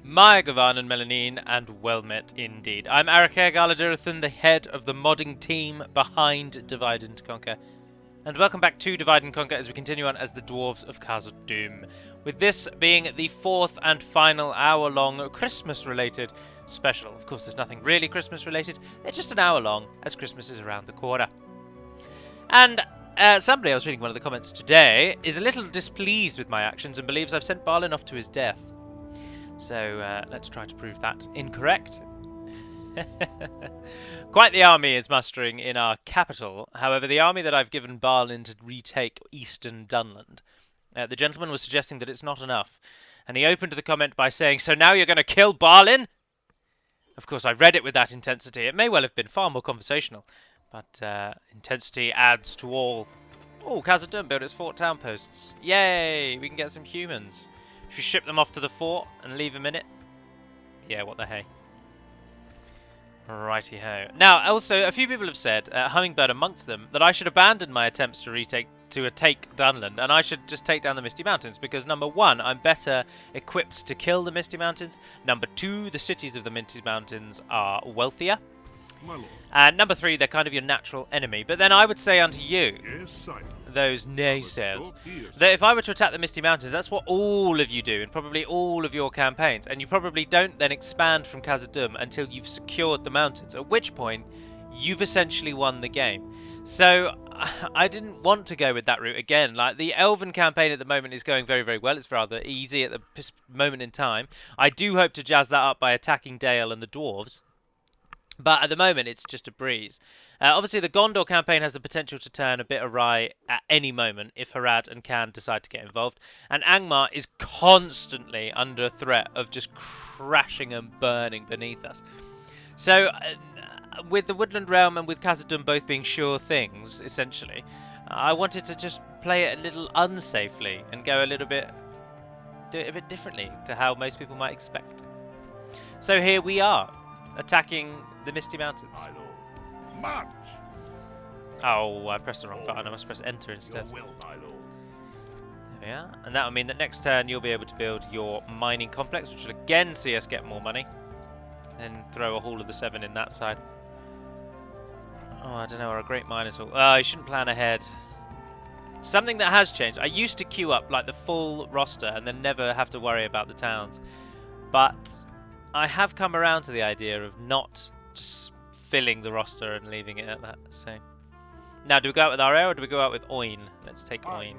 My Gavan Melanine, and well met indeed. I'm Arakir Galadurathan, the head of the modding team behind Divide and Conquer. And welcome back to Divide and Conquer as we continue on as the Dwarves of Khazad-dûm. With this being the fourth and final hour-long Christmas-related special. Of course, there's nothing really Christmas-related. They're just an hour long, as Christmas is around the corner. And somebody, I was reading one of the comments today, is a little displeased with my actions and believes I've sent Balin off to his death. So let's try to prove that incorrect. Quite the army is mustering in our capital. However, the army that I've given Balin to retake eastern Dunland, the gentleman was suggesting that it's not enough. And he opened the comment by saying, "So now you're going to kill Balin?" Of course, I read it with that intensity. It may well have been far more conversational. But intensity adds to all. Oh, Khazad-dûm built its fort town posts. Yay! We can get some humans. Should we ship them off to the fort and leave them in it? Yeah, what the hey. Righty-ho. Now, also, a few people have said, Hummingbird amongst them, that I should abandon my attempts to take Dunland, and I should just take down the Misty Mountains, because number one, I'm better equipped to kill the Misty Mountains. Number two, the cities of the Misty Mountains are wealthier. And number three, they're kind of your natural enemy. But then I would say unto you, those naysayers, that if I were to attack the Misty Mountains, that's what all of you do in probably all of your campaigns. And you probably don't then expand from Khazad-dûm until you've secured the mountains, at which point you've essentially won the game. So I didn't want to go with that route again. Like, the Elven campaign at the moment is going very, very well. It's rather easy at the moment in time. I do hope to jazz that up by attacking Dale and the Dwarves. But at the moment, it's just a breeze. Obviously, the Gondor campaign has the potential to turn a bit awry at any moment if Harad and Khan decide to get involved. And Angmar is constantly under threat of just crashing and burning beneath us. So, with the Woodland Realm and with Khazad-dûm both being sure things, essentially, I wanted to just play it a little unsafely and go do it a bit differently to how most people might expect. So here we are, attacking the Misty Mountains. March! Oh, I pressed the wrong button. I must press enter instead. There we are. And that will mean that next turn you'll be able to build your mining complex, which will again see us get more money. Then throw a Hall of the Seven in that side. Oh, I don't know, or a Great Miners Hall. Oh, you shouldn't plan ahead. Something that has changed. I used to queue up like the full roster and then never have to worry about the towns. But I have come around to the idea of not just filling the roster and leaving it at that. So now, do we go out with our air or do we go out with Oin? Let's take Oin.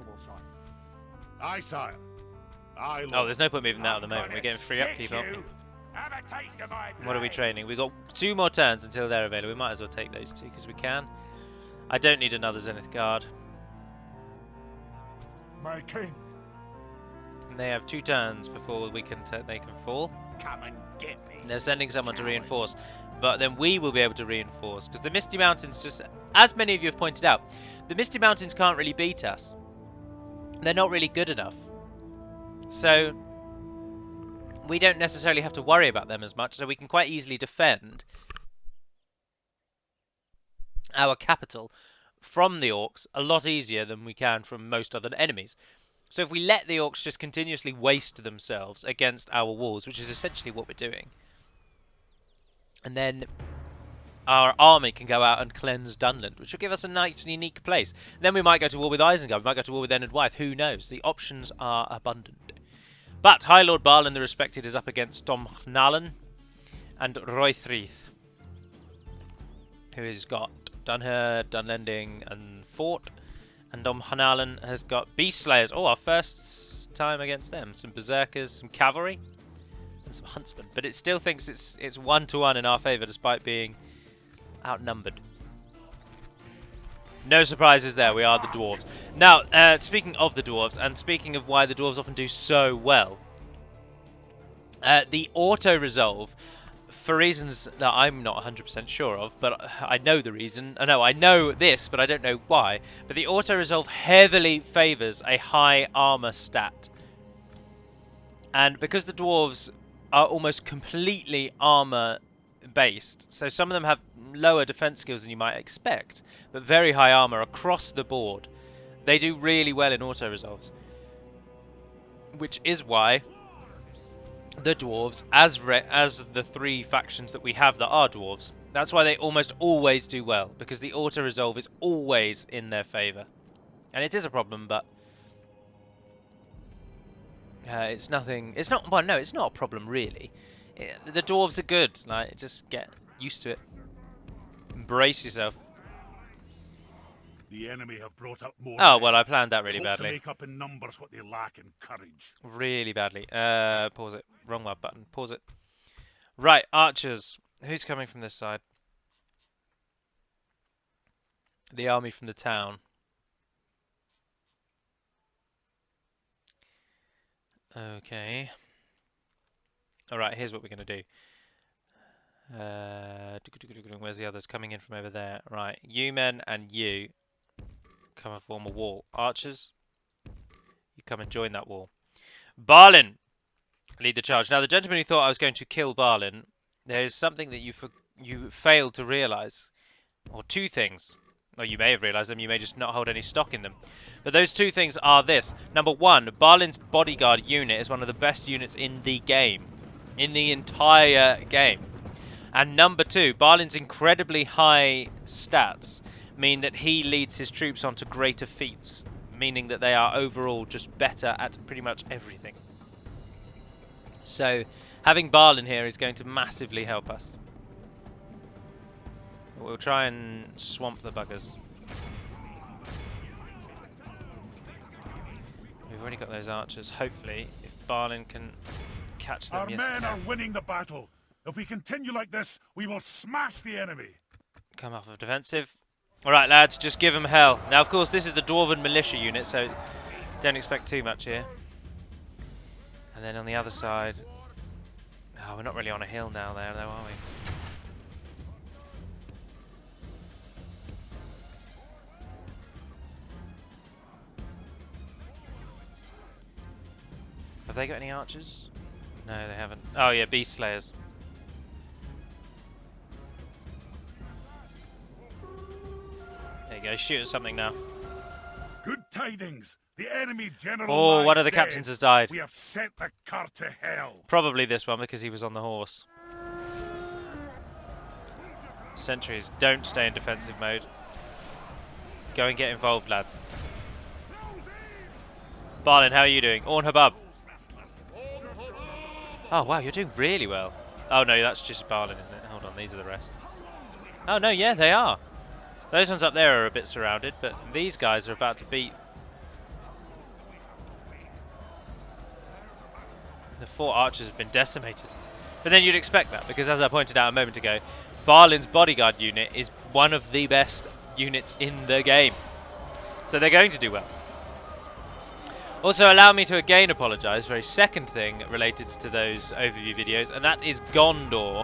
Aye, sire. Aye, Oh, there's no point moving that at the moment. We're getting free upkeep, aren't we? What are we training? We've got 2 more turns until they're available. We might as well take those 2 because we can. I don't need another Zenith Guard. My king. And they have 2 turns before they can fall. Come and get me. They're sending someone to reinforce, but then we will be able to reinforce because the Misty Mountains, just as many of you have pointed out, the Misty Mountains can't really beat us. They're not really good enough, so we don't necessarily have to worry about them as much. So we can quite easily defend our capital from the Orcs a lot easier than we can from most other enemies. So if we let the Orcs just continuously waste themselves against our walls, which is essentially what we're doing, and then our army can go out and cleanse Dunland, which will give us a nice, unique place. Then we might go to war with Isengard, we might go to war with Enid Wyeth, who knows? The options are abundant. But High Lord Balin the Respected is up against Domhnallen and Roithrith, who has got Dunherd, Dunlending, and Fort. And Domhnallen has got Beast Slayers. Oh, our first time against them. Some Berserkers, some Cavalry, and some Huntsmen. But it still thinks it's 1-to-1 in our favour, despite being outnumbered. No surprises there. We are the Dwarves. Now, speaking of the Dwarves, and speaking of why the Dwarves often do so well, the auto-resolve, for reasons that I'm not 100% sure of, but I know the reason. I know this, but I don't know why. But the auto-resolve heavily favours a high armour stat. And because the Dwarves are almost completely armour-based, so some of them have lower defence skills than you might expect, but very high armour across the board, they do really well in auto-resolves. Which is why the dwarves as the three factions that we have that are dwarves. That's why they almost always do well, because the auto-resolve is always in their favour. And it is a problem, but it's nothing. It's not. Well, no, it's not a problem really. The dwarves are good. Like, just get used to it. Embrace yourself. The enemy have brought up more. Oh well, I planned that really Hope badly. to make up in numbers what they lack in courage. Really badly. Pause it. Wrong button. Pause it. Right, archers. Who's coming from this side? The army from the town. Okay. Alright, here's what we're going to do. Where's the others coming in from over there? Right, you men and you come and form a wall. Archers, you come and join that wall. Balin, lead the charge. Now, the gentleman who thought I was going to kill Balin, there is something that you failed to realise. Or two things. Well, you may have realised them, you may just not hold any stock in them. But those two things are this. Number one, Balin's bodyguard unit is one of the best units in the game. In the entire game. And number two, Balin's incredibly high stats mean that he leads his troops onto greater feats. Meaning that they are overall just better at pretty much everything. So, having Balin here is going to massively help us. We'll try and swamp the buggers. We've already got those archers. Hopefully, if Balin can catch them. Our men are winning the battle. If we continue like this, we will smash the enemy. Come off of defensive. Alright, lads, just give them hell. Now, of course, this is the Dwarven militia unit, so don't expect too much here. And then on the other side... Oh, we're not really on a hill now there, though, are we? Have they got any archers? No, they haven't. Oh yeah, beast slayers. There you go, shoot at something now. Good tidings. The enemy general. Oh, one lies of the dead. captains has died. We have sent the cart to hell. Probably this one because he was on the horse. Sentries, don't stay in defensive mode. Go and get involved, lads. Balin, how are you doing? Orn Habab. Oh wow, you're doing really well. Oh no, that's just Balin, isn't it? Hold on, these are the rest. Oh no, yeah, they are. Those ones up there are a bit surrounded, but these guys are about to beat. The 4 archers have been decimated. But then you'd expect that, because as I pointed out a moment ago, Balin's bodyguard unit is one of the best units in the game. So they're going to do well. Also, allow me to again apologise for a second thing related to those overview videos, and that is Gondor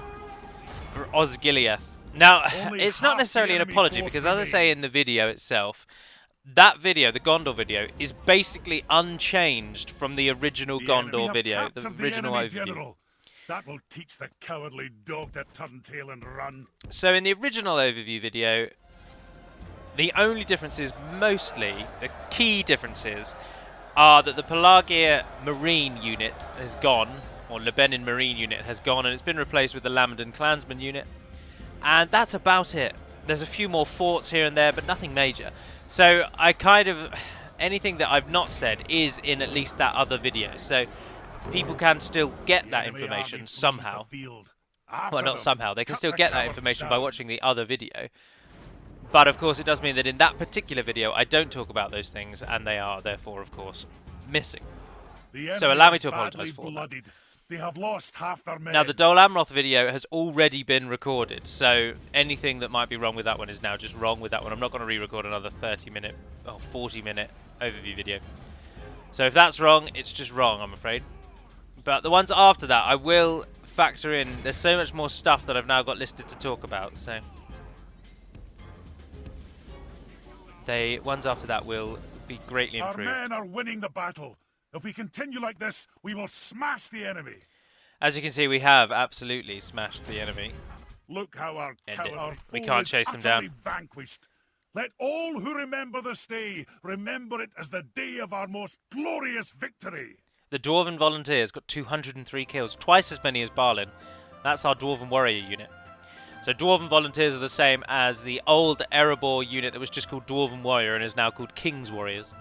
for Osgiliath. Now, it's not necessarily an apology, because as I say in the video itself, that video, the Gondor video, is basically unchanged from the original Gondor video, the original overview. General. That will teach the cowardly dog to turn tail and run. So in the original overview video, the only differences, mostly, the key differences, are that the Pelagia Marine unit has gone, or Lebanon Marine unit has gone, and it's been replaced with the Lamden Clansman unit. And that's about it. There's a few more forts here and there, but nothing major. So I kind of... anything that I've not said is in at least that other video. So people can still get that information somehow. Well, not somehow. They can still get that information by watching the other video. But of course it does mean that in that particular video I don't talk about those things, and they are therefore, of course, missing. So allow me to apologise for that. They have lost half their men. Now the Dol Amroth video has already been recorded, so anything that might be wrong with that one is now just wrong with that one. I'm not going to re-record another 30-minute or 40-minute overview video. So if that's wrong, it's just wrong, I'm afraid. But the ones after that, I will factor in. There's so much more stuff that I've now got listed to talk about, so the ones after that will be greatly improved. Our men are winning the battle. If we continue like this, we will smash the enemy. As you can see, we have absolutely smashed the enemy. Look how our we can't chase them down. Vanquished. Let all who remember this day remember it as the day of our most glorious victory. The Dwarven Volunteers got 203 kills, twice as many as Balin. That's our Dwarven Warrior unit. So Dwarven Volunteers are the same as the old Erebor unit that was just called Dwarven Warrior and is now called King's Warriors.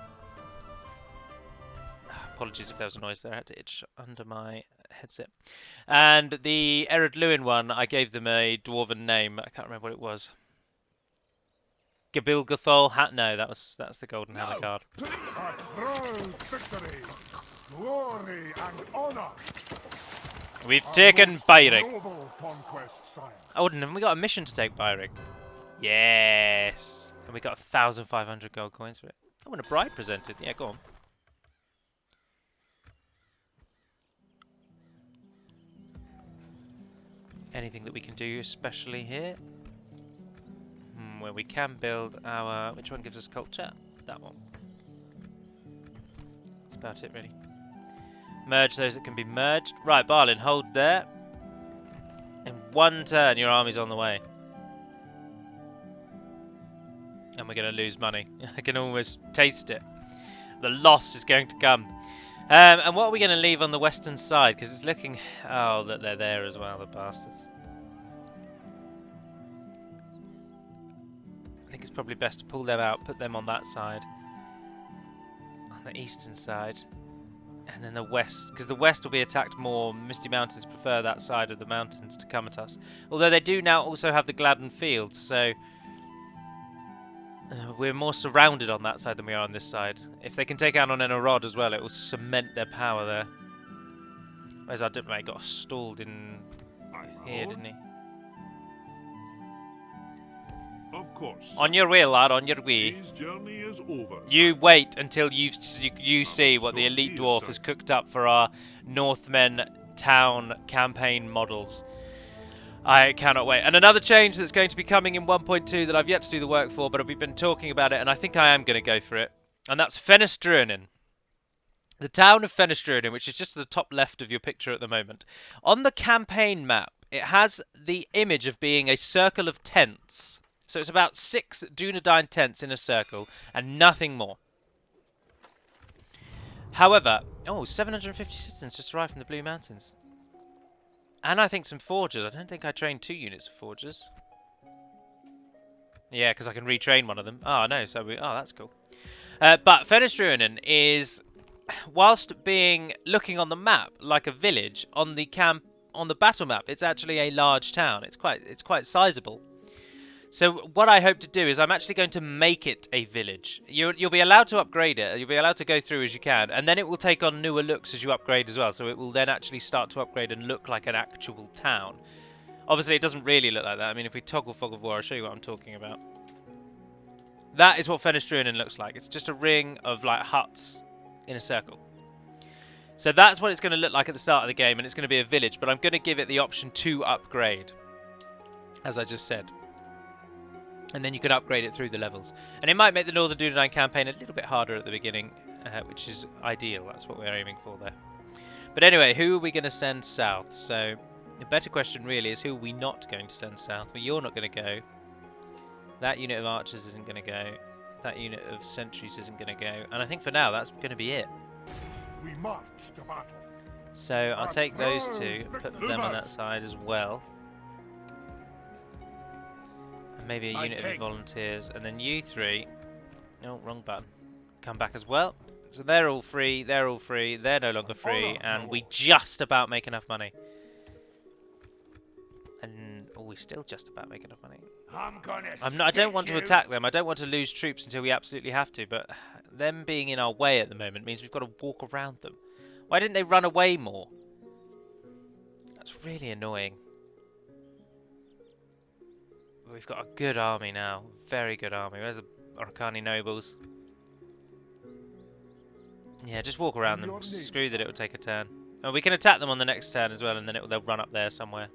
Apologies if there was a noise there, I had to itch under my headset. And the Ered Luin one, I gave them a Dwarven name, I can't remember what it was. Gabilgathol no, that's the Golden Hammer card. A proud victory, glory and honor. We've taken Baruk. Noble conquest, sire. Oh, and then we got a mission to take Baruk. Yes. And we got 1,500 gold coins for it. I want a bride presented. Yeah, go on. Anything that we can do especially here? Where we can build our... Which one gives us culture? That one. That's about it, really. Merge those that can be merged. Right, Balin, hold there. In one turn, your army's on the way. And we're going to lose money. I can almost taste it. The loss is going to come. And what are we going to leave on the western side? Because it's looking... Oh, that they're there as well, the bastards. I think it's probably best to pull them out, put them on that side. On the eastern side. And then the west, because the west will be attacked more. Misty Mountains prefer that side of the mountains to come at us. Although they do now also have the Gladden Fields, so we're more surrounded on that side than we are on this side. If they can take out on Enorod as well, it will cement their power there. Whereas our diplomat got stalled in here, didn't he? Of course. On your way, lad, on your way. His journey is over. You wait until you see what the elite dwarf has cooked up for our Northmen town campaign models. I cannot wait. And another change that's going to be coming in 1.2 that I've yet to do the work for, but we've been talking about it, and I think I am going to go for it. And that's Fenestruinen. The town of Fenestruinen, which is just to the top left of your picture at the moment. On the campaign map, it has the image of being a circle of tents. So it's about 6 Dunedain tents in a circle, and nothing more. However, 750 citizens just arrived from the Blue Mountains. And I think some forgers. I don't think I trained 2 units of forgers. Yeah, because I can retrain one of them. Oh, no, so that's cool. But Fenestruinen is, whilst looking on the map like a village, on the battle map, it's actually a large town. It's quite sizable. So what I hope to do is I'm actually going to make it a village. You'll be allowed to upgrade it. You'll be allowed to go through as you can. And then it will take on newer looks as you upgrade as well. So it will then actually start to upgrade and look like an actual town. Obviously, it doesn't really look like that. I mean, if we toggle Fog of War, I'll show you what I'm talking about. That is what Fenestruinen looks like. It's just a ring of like huts in a circle. So that's what it's going to look like at the start of the game. And it's going to be a village. But I'm going to give it the option to upgrade, as I just said. And then you can upgrade it through the levels. And it might make the Northern Dunedain campaign a little bit harder at the beginning, which is ideal. That's what we're aiming for there. But anyway, who are we going to send south? So the better question really is, who are we not going to send south? Well, you're not going to go. That unit of archers isn't going to go. That unit of sentries isn't going to go. And I think for now that's going to be it. We march to battle. So I'll take those two, put them on that side as well. Maybe a unit of volunteers, and then you 3. No, wrong button. Come back as well. So they're all free, they're all free, they're no longer free, and we just about make enough money. And we still just about make enough money. I don't want to attack them. I don't want to lose troops until we absolutely have to, but them being in our way at the moment means we've got to walk around them. Why didn't they run away more? That's really annoying. We've got a good army now. Very good army. Where's the Orkani nobles? Yeah, just walk around them. Screw that it will take a turn. Oh, we can attack them on the next turn as well, and then they'll run up there somewhere.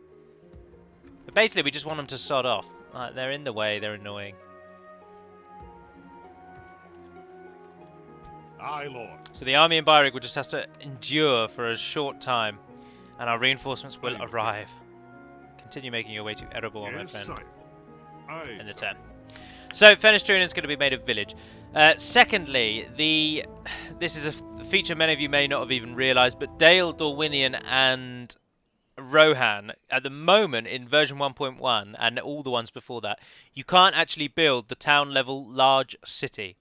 But basically, we just want them to sod off. They're in the way. They're annoying. Aye, Lord. So the army in Baruk will just have to endure for a short time, and our reinforcements will arrive. Continue making your way to Erebor, my friend. In the turn. So Fenestruinen is going to be made a village. Secondly, this is a feature many of you may not have even realised, but Dale, Dorwinion and Rohan, at the moment in version 1.1 and all the ones before that, you can't actually build the town level large city.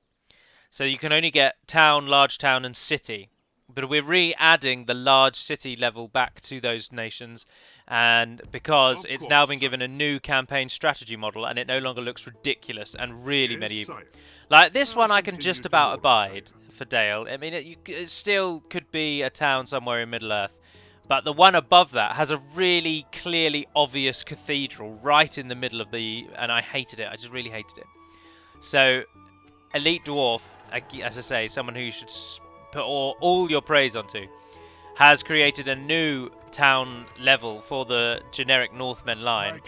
So you can only get town, large town and city. But we're re-adding the large city level back to those nations, and because it's now been given a new campaign strategy model and it no longer looks ridiculous and really medieval. Like this one I can just about abide for Dale. I mean it still could be a town somewhere in Middle-earth. But the one above that has a really clearly obvious cathedral right in the middle of the... and I hated it. I just really hated it. So, Elite Dwarf, as I say, someone who you should put all your praise onto, has created a new town level for the generic Northmen line.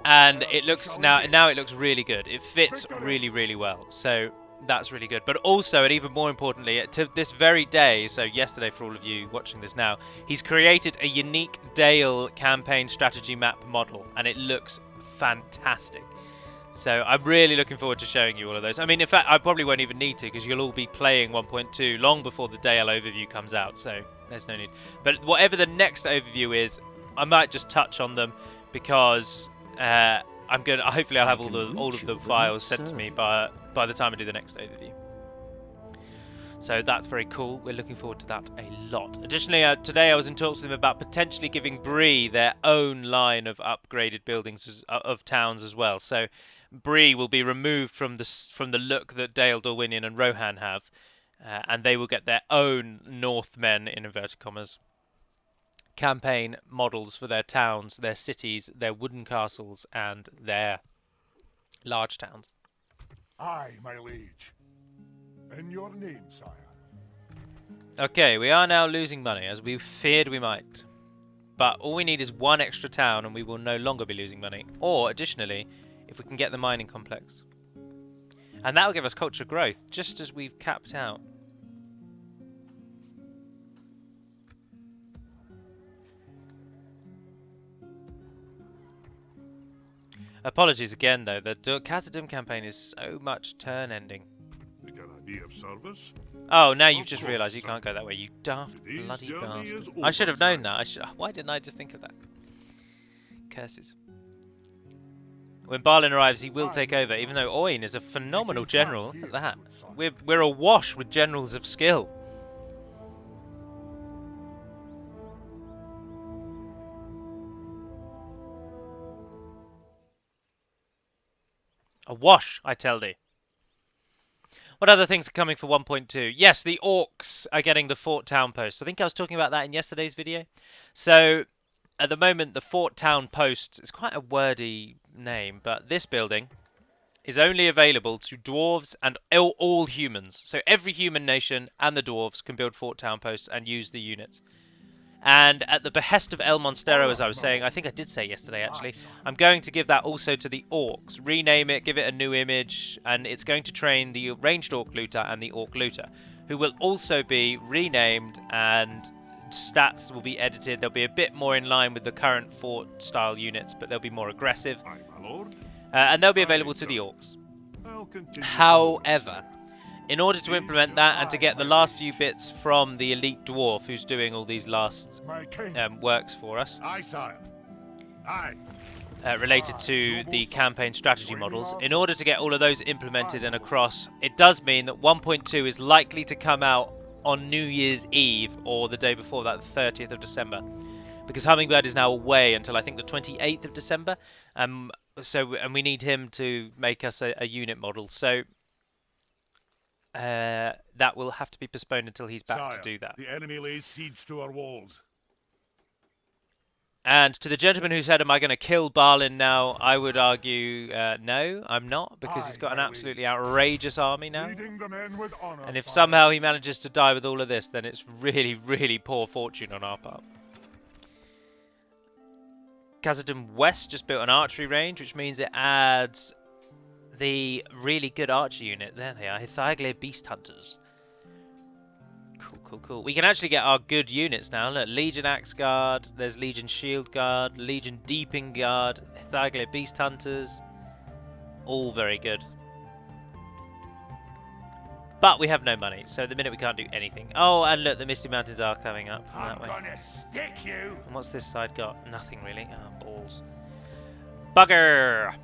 And it looks... now it looks really good. It fits really, really well. So... that's really good. But also, and even more importantly, to this very day, so yesterday for all of you watching this now, he's created a unique Dale campaign strategy map model, and it looks fantastic. So I'm really looking forward to showing you all of those. I mean, in fact, I probably won't even need to, because you'll all be playing 1.2 long before the Dale overview comes out, so there's no need. But whatever the next overview is, I might just touch on them, because... I'm good. Hopefully, I'll have all of the files sent to me by the time I do the next overview. So that's very cool. We're looking forward to that a lot. Additionally, today I was in talks with them about potentially giving Bree their own line of upgraded buildings of towns as well. So Bree will be removed from the look that Dale, Dorwinion, and Rohan have, and they will get their own Northmen in inverted commas campaign models for their towns, their cities, their wooden castles, and their large towns. Aye, my liege. In your name, sire. Okay, we are now losing money, as we feared we might. But all we need is one extra town, and we will no longer be losing money. Or, additionally, if we can get the mining complex. And that will give us culture growth, just as we've capped out. Apologies again, though. The Khazad-dûm campaign is so much turn-ending. Of service? Oh, now you've just realised you can't go that way, you daft bloody bastard. I should have known that. Why didn't I just think of that? Curses. When Balin arrives, he will take over, even though Oin is a phenomenal general. Look at that. We're awash with generals of skill. Awash, I tell thee. What other things are coming for 1.2? Yes, the orcs are getting the Fort Town Post. I think I was talking about that in yesterday's video. So, at the moment, the Fort Town Post is quite a wordy name, but this building is only available to dwarves and all humans. So every human nation and the dwarves can build Fort Town Posts and use the units. And at the behest of El Monstero, as I was saying, I think I did say yesterday actually, I'm going to give that also to the orcs. Rename it, give it a new image, and it's going to train the ranged orc looter and the orc looter, who will also be renamed, and stats will be edited. They'll be a bit more in line with the current fort style units, but they'll be more aggressive. And they'll be available to the orcs. However, in order to implement that and to get the last few bits from the elite dwarf who's doing all these last works for us, related to the campaign strategy models, in order to get all of those implemented and across, it does mean that 1.2 is likely to come out on New Year's Eve or the day before that, the 30th of December. Because Hummingbird is now away until I think the 28th of December. And we need him to make us a unit model. So that will have to be postponed until he's back to do that. The enemy lays siege to our walls. And to the gentleman who said, am I going to kill Balin now? I would argue, no, I'm not, because he's got an absolutely outrageous army now. And if somehow he manages to die with all of this, then it's really, really poor fortune on our part. Khazad-dûm West just built an archery range, which means it adds the really good archer unit. There they are, Hithagle Beast Hunters. Cool, cool, cool. We can actually get our good units now. Look, Legion Axe Guard, there's Legion Shield Guard, Legion Deeping Guard, Hithagle Beast Hunters. All very good. But we have no money, so at the minute we can't do anything. Oh, and look, the Misty Mountains are coming up from that way. I'm gonna stick you. And what's this side got? Nothing really. Oh, balls. Bugger!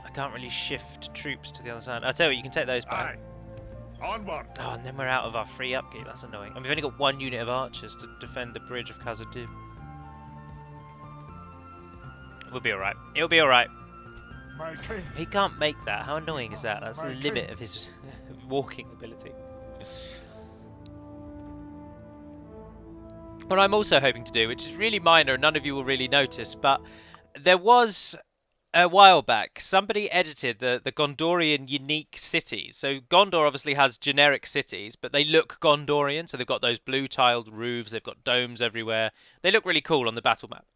I can't really shift troops to the other side. I'll tell you what, you can take those back. Aye. Onward. Oh, and then we're out of our free upkeep. That's annoying. And we've only got 1 unit of archers to defend the bridge of Khazad-dûm. We'll be alright. It'll be alright. My king. He can't make that. How annoying is that? That's My the limit of his walking ability. What I'm also hoping to do, which is really minor and none of you will really notice, but there was a while back somebody edited the Gondorian unique cities. So Gondor obviously has generic cities, but they look Gondorian. So they've got those blue tiled roofs, they've got domes everywhere. They look really cool on the battle map.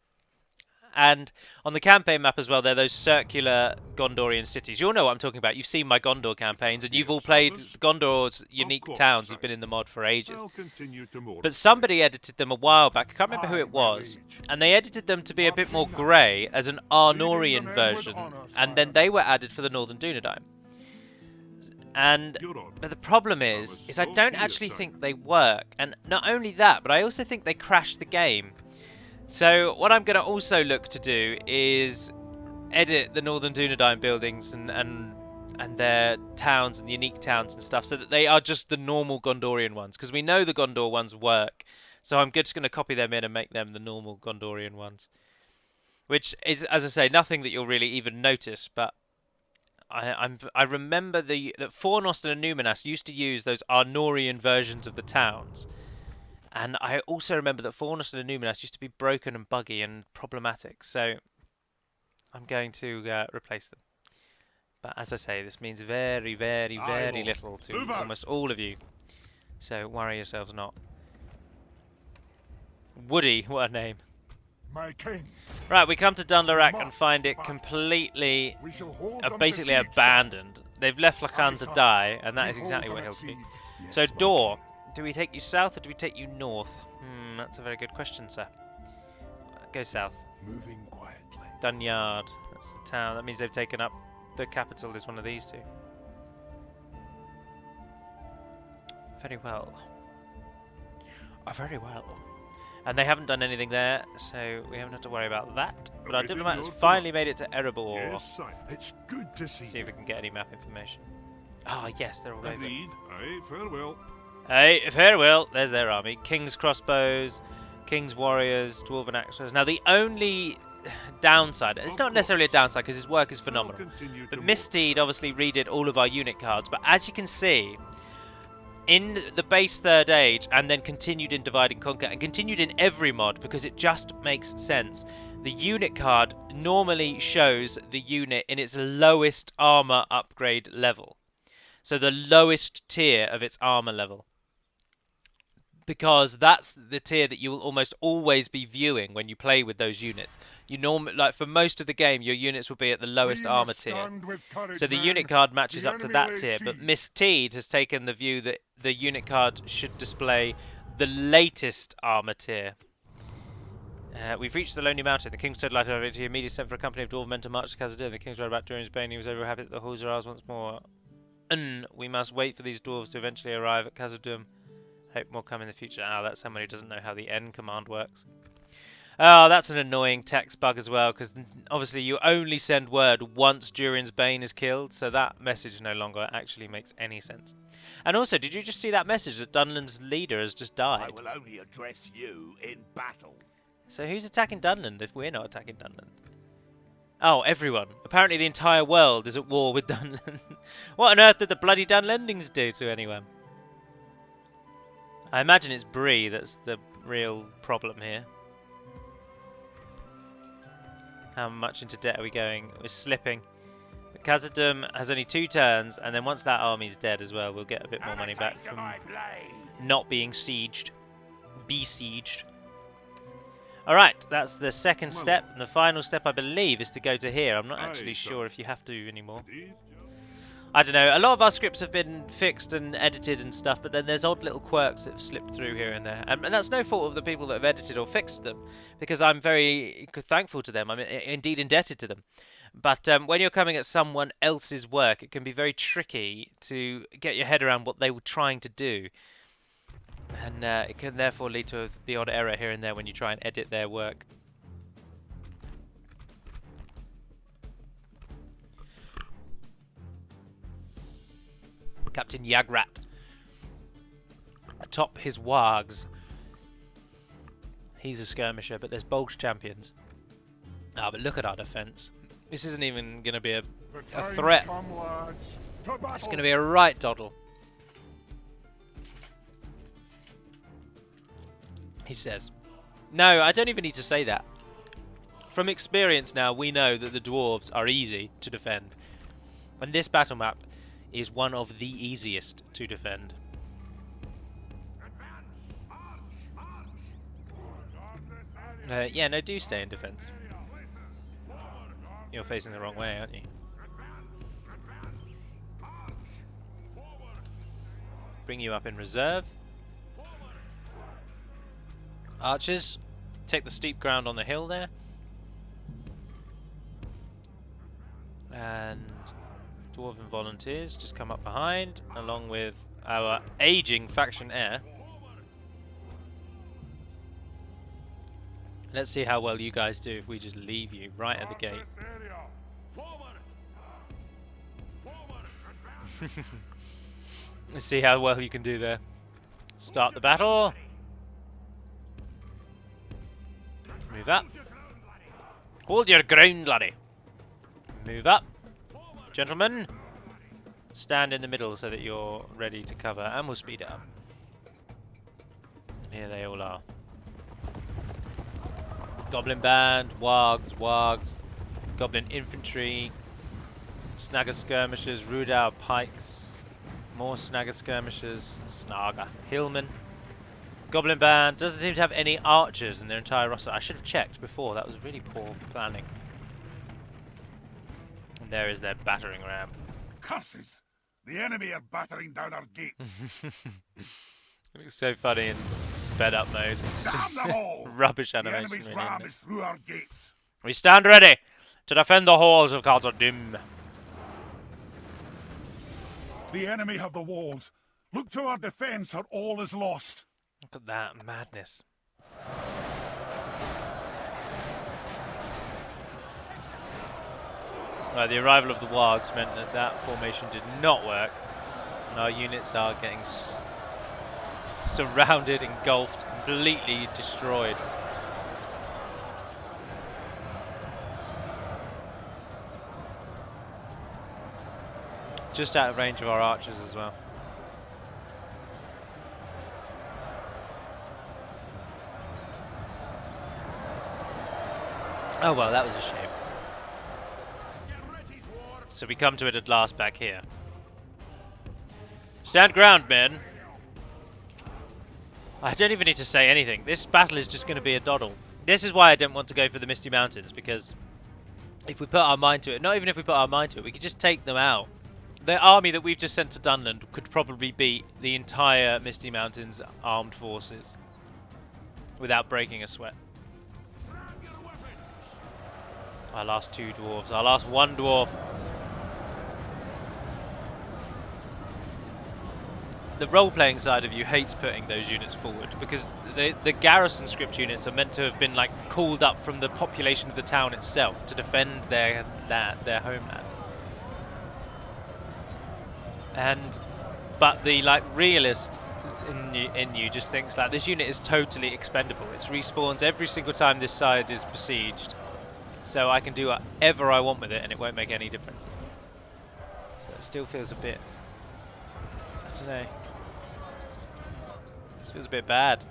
And on the campaign map as well, there are those circular Gondorian cities. You all know what I'm talking about. You've seen my Gondor campaigns, and you've all played Gondor's unique towns. You've been in the mod for ages. But somebody edited them a while back. I can't remember who it was. And they edited them to be a bit more grey as an Arnorian version. And then they were added for the Northern Dunedain. But the problem is I don't actually think they work. And not only that, but I also think they crash the game. So what I'm going to also look to do is edit the Northern Dunedain buildings and their towns and unique towns and stuff so that they are just the normal Gondorian ones. Because we know the Gondor ones work. So I'm just going to copy them in and make them the normal Gondorian ones. Which is, as I say, nothing that you'll really even notice. But I remember that Fornost and Numinas used to use those Arnorian versions of the towns. And I also remember that Fornost and Numinas used to be broken and buggy and problematic, so I'm going to replace them. But as I say, this means very, very, very little to almost all of you, so worry yourselves not. Woody, what a name. My king. Right, we come to Dunlarak and find it completely, basically abandoned. They've left Lacan to die, and that is exactly what he'll be. So, Door. Do we take you south or do we take you north? That's a very good question, sir. Go south. Moving quietly. Dunyard. That's the town. That means they've taken up the capital is one of these two. Very well. Oh, very well. And they haven't done anything there, so we haven't had to worry about that. But our diplomat has finally made it to Erebor. Yes, it's good to see if we can get any map information. Ah, yes, they're all over. Aye, farewell. Hey, farewell. There's their army. King's crossbows, King's warriors, dwarven axes. Now, the only downside, it's not necessarily a downside because his work is phenomenal, but Missteed obviously redid all of our unit cards. But as you can see, in the base Third Age, and then continued in Divide and Conquer, and continued in every mod because it just makes sense, the unit card normally shows the unit in its lowest armor upgrade level. So the lowest tier of its armor level. Because that's the tier that you will almost always be viewing when you play with those units. You like for most of the game, your units will be at the lowest armor tier. So the unit card matches up to that tier. But Missteed has taken the view that the unit card should display the latest armor tier. We've reached the Lonely Mountain. The King's Light over to immediately sent for a company of dwarven men to march to Khazad-dûm. The King's rode back during his bane. He was over happy that the halls are ours once more. We must wait for these dwarves to eventually arrive at Khazad-dûm. Hope more come in the future. Oh, that's someone who doesn't know how the N command works. Oh, that's an annoying text bug as well, because obviously you only send word once Durin's Bane is killed, so that message no longer actually makes any sense. And also, did you just see that message that Dunland's leader has just died? I will only address you in battle. So who's attacking Dunland if we're not attacking Dunland? Oh, everyone. Apparently the entire world is at war with Dunland. What on earth did the bloody Dunlendings do to anyone? I imagine it's Bree that's the real problem here. How much into debt are we going? We're slipping. But Khazad-dûm has only 2 turns, and then once that army's dead as well, we'll get a bit more money back from not being sieged. Besieged. Alright, that's the second step, and the final step I believe is to go to here. I'm not actually sure if you have to anymore. I don't know, a lot of our scripts have been fixed and edited and stuff, but then there's odd little quirks that have slipped through here and there. And that's no fault of the people that have edited or fixed them, because I'm very thankful to them. I'm indeed indebted to them. But when you're coming at someone else's work, it can be very tricky to get your head around what they were trying to do. And it can therefore lead to the odd error here and there when you try and edit their work. Captain Yagrat atop his wargs. He's a skirmisher, but there's Bolg champions. Ah, but look at our defense. This isn't even going to be a threat. It's going to be a right doddle. He says. No, I don't even need to say that. From experience now, we know that the dwarves are easy to defend. And this battle map is one of the easiest to defend. Yeah, no, do stay in defense. You're facing the wrong way, aren't you? Bring you up in reserve. Archers, take the steep ground on the hill there. And Dwarven volunteers just come up behind, along with our aging faction heir. Let's see how well you guys do if we just leave you right at the gate. Let's see how well you can do there. Start the battle. Move up. Hold your ground, laddie. Move up. Gentlemen, stand in the middle so that you're ready to cover, and we'll speed it up. Here they all are. Goblin band, wargs, goblin infantry, snagger skirmishers, Rudau pikes, more snagger skirmishers, Snaga, hillmen. Goblin band doesn't seem to have any archers in their entire roster. I should have checked before, that was really poor planning. And there is their battering ram. Curses! The enemy are battering down our gates. It looks so funny in sped up mode. Damn them all! Rubbish animation. The enemy's really, ram is through our gates. We stand ready to defend the halls of Khazad-dûm. The enemy have the walls. Look to our defence or all is lost. Look at that madness. Right, the arrival of the wargs meant that that formation did not work. And our units are getting surrounded, engulfed, completely destroyed. Just out of range of our archers as well. Oh well, that was a shame. So we come to it at last back here. Stand ground, men. I don't even need to say anything. This battle is just going to be a doddle. This is why I don't want to go for the Misty Mountains, because if we put our mind to it, not even if we put our mind to it, we could just take them out. The army that we've just sent to Dunland could probably beat the entire Misty Mountains armed forces without breaking a sweat. Our last two dwarves, our last one dwarf. The role-playing side of you hates putting those units forward because the garrison script units are meant to have been like called up from the population of the town itself to defend their homeland. But the like realist in you just thinks that this unit is totally expendable. It respawns every single time this side is besieged, so I can do whatever I want with it and it won't make any difference. So it still feels a bit, I don't know. This feels a bit bad.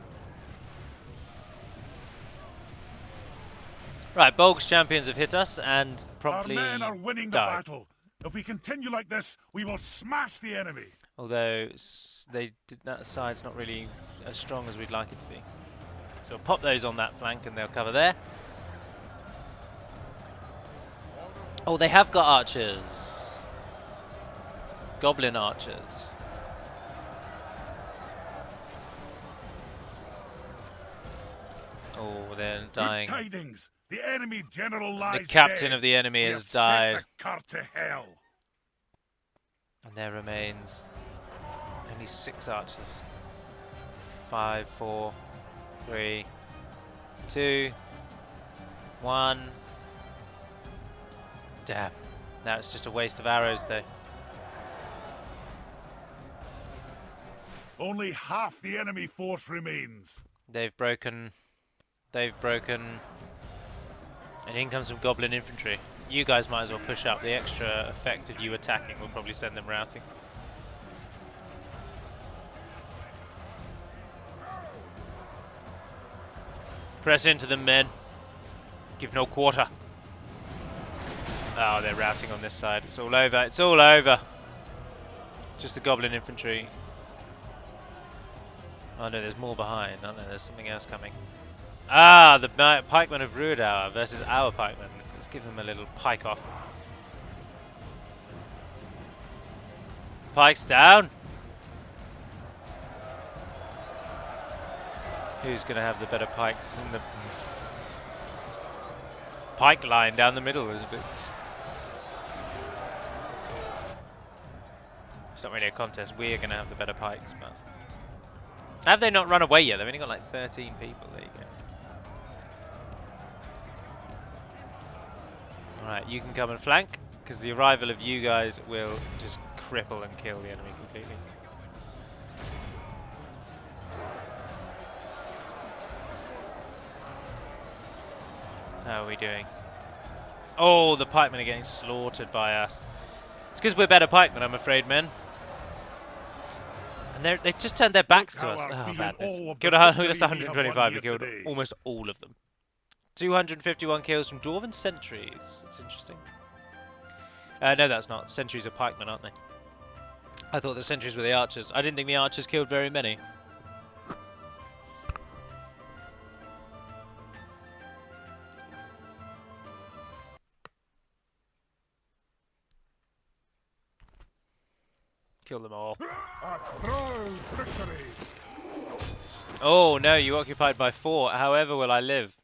Right, Bolg's champions have hit us and promptly Our men are winning the battle. If we continue like this, we will smash the enemy. Although that side's not really as strong as we'd like it to be. So we'll pop those on that flank and they'll cover there. Oh, they have got archers. goblin archers. Oh, they're dying. Good tidings. The enemy general lies The captain dead. of the enemy We has have died. sent the cart to hell. And there remains only 6 archers. 5, 4, 3, 2, 1. Damn. Now it's just a waste of arrows though. Only half the enemy force remains. They've broken. They've broken. And in comes some goblin infantry. You guys might as well push up. The extra effect of you attacking will probably send them routing. Press into them, men. Give no quarter. Oh, they're routing on this side. It's all over. It's all over. Just the goblin infantry. Oh no, there's more behind. Oh no, there's something else coming. Ah, the pikemen of Ruidour versus our pikemen. Let's give them a little pike off. Pikes down. Who's going to have the better pikes in the pike line down the middle? Is a bit. It's not really a contest. We're going to have the better pikes, but have they not run away yet? They've only got like 13 people. There you go. Alright, you can come and flank, because the arrival of you guys will just cripple and kill the enemy completely. How are we doing? Oh, the pikemen are getting slaughtered by us. It's because we're better pikemen, I'm afraid, men. And they just turned their backs to us. Oh, badness. Killed just 125, we killed almost all of them. 251 kills from Dwarven sentries. That's interesting. No, that's not. Sentries are pikemen, aren't they? I thought the sentries were the archers. I didn't think the archers killed very many. Kill them all. Oh no, you occupied by 4. However will I live?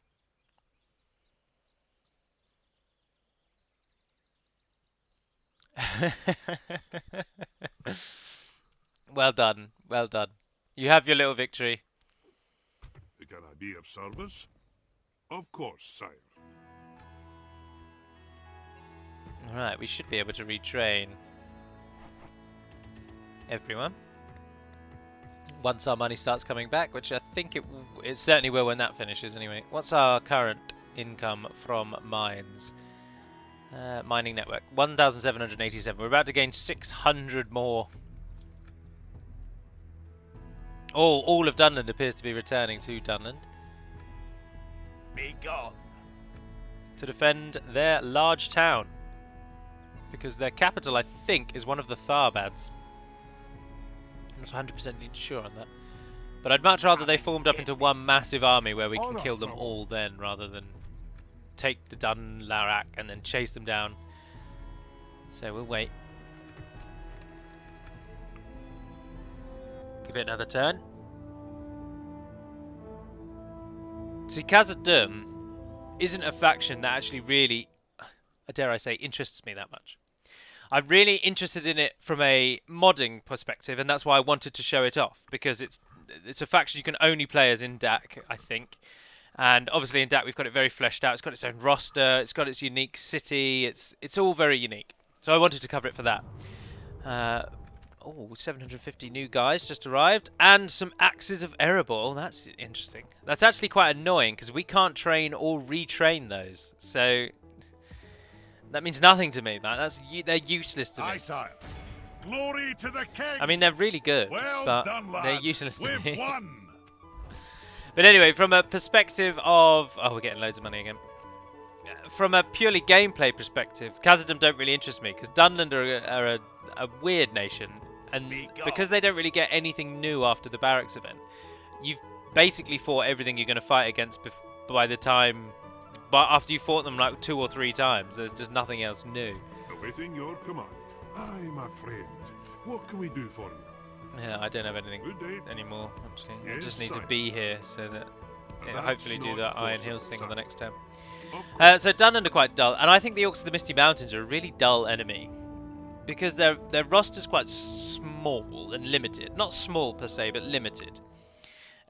Well done, well done. You have your little victory. Can I be of service? Of course, sire. Alright, we should be able to retrain everyone once our money starts coming back, which I think it certainly will when that finishes anyway. What's our current income from mines? Mining network, 1,787. We're about to gain 600 more. Oh, all of Dunland appears to be returning to Dunland. Be gone. To defend their large town. Because their capital, I think, is one of the Tharbads. I'm not 100% sure on that. But I'd much rather they formed up into one massive army where we can kill them all then, rather than take the Dunlarak and then chase them down. So we'll wait. Give it another turn. See, Khazad-dûm isn't a faction that actually really, dare I say, interests me that much. I'm really interested in it from a modding perspective, and that's why I wanted to show it off, because it's a faction you can only play as in DaC, I think. And obviously in DaC we've got it very fleshed out. It's got its own roster, it's got its unique city, it's all very unique. So I wanted to cover it for that. Oh, 750 new guys just arrived, and some Axes of Erebor. That's interesting. That's actually quite annoying, because we can't train or retrain those. So that means nothing to me. They're useless to me. Aye, sire. Glory to the king. I mean, they're really good, well but done, lads. they're useless to We've me. won. But anyway, from a perspective of... Oh, we're getting loads of money again. From a purely gameplay perspective, Khazad-dûm don't really interest me, because Dunland are a weird nation, and because they don't really get anything new after the barracks event, you've basically fought everything you're going to fight against by the time... But after you fought them like 2 or 3 times, there's just nothing else new. Awaiting your command. Aye, my friend. What can we do for you? Yeah, I don't have anything Good day. anymore, actually. I Yes, just need to sir. be here so that it'll That's hopefully do not that Iron possible, Hills thing on sir. the next turn. Of course. So Dunland are quite dull, and I think the Orcs of the Misty Mountains are a really dull enemy. Because their roster's quite small and limited. Not small per se, but limited.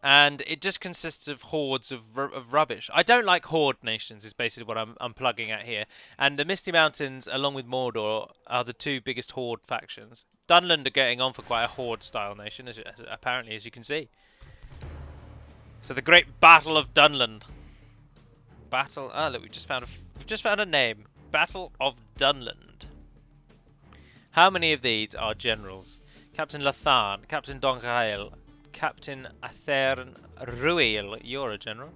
And it just consists of hordes of rubbish. I don't like horde nations, is basically what I'm plugging at here. And the Misty Mountains, along with Mordor, are the two biggest horde factions. Dunland are getting on for quite a horde-style nation, apparently, as you can see. So the Great Battle of Dunland. Battle... Ah, look, we've just found a name. Battle of Dunland. How many of these are generals? Captain Lathan, Captain Dongael, Captain Athern Ruil. You're a general.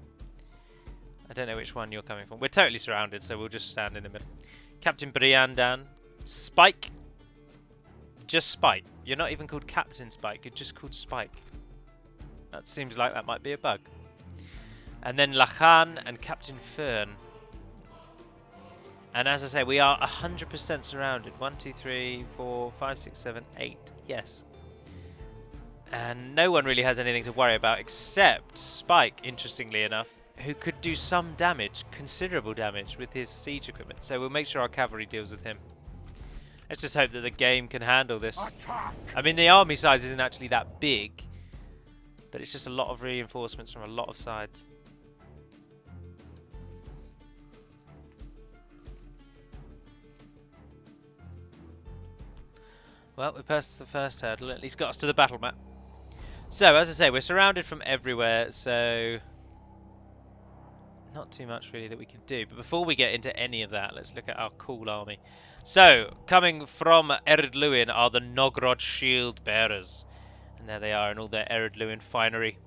I don't know which one you're coming from. We're totally surrounded, so we'll just stand in the middle. Captain Briandan. Spike. Just Spike. You're not even called Captain Spike, you're just called Spike. That seems like that might be a bug. And then Lachan and Captain Fern. And as I say, we are 100% surrounded. 1, 2, 3, 4, 5, 6, 7, 8. Yes. And no one really has anything to worry about except Spike, interestingly enough, who could do some damage, considerable damage, with his siege equipment. So we'll make sure our cavalry deals with him. Let's just hope that the game can handle this. Attack! I mean, the army size isn't actually that big, but it's just a lot of reinforcements from a lot of sides. Well, we passed the first hurdle, at least got us to the battle map. So, as I say, we're surrounded from everywhere, so not too much really that we can do. But before we get into any of that, let's look at our cool army. So, coming from Ered Luin are the Nogrod Shield Bearers. And there they are in all their Ered Luin finery.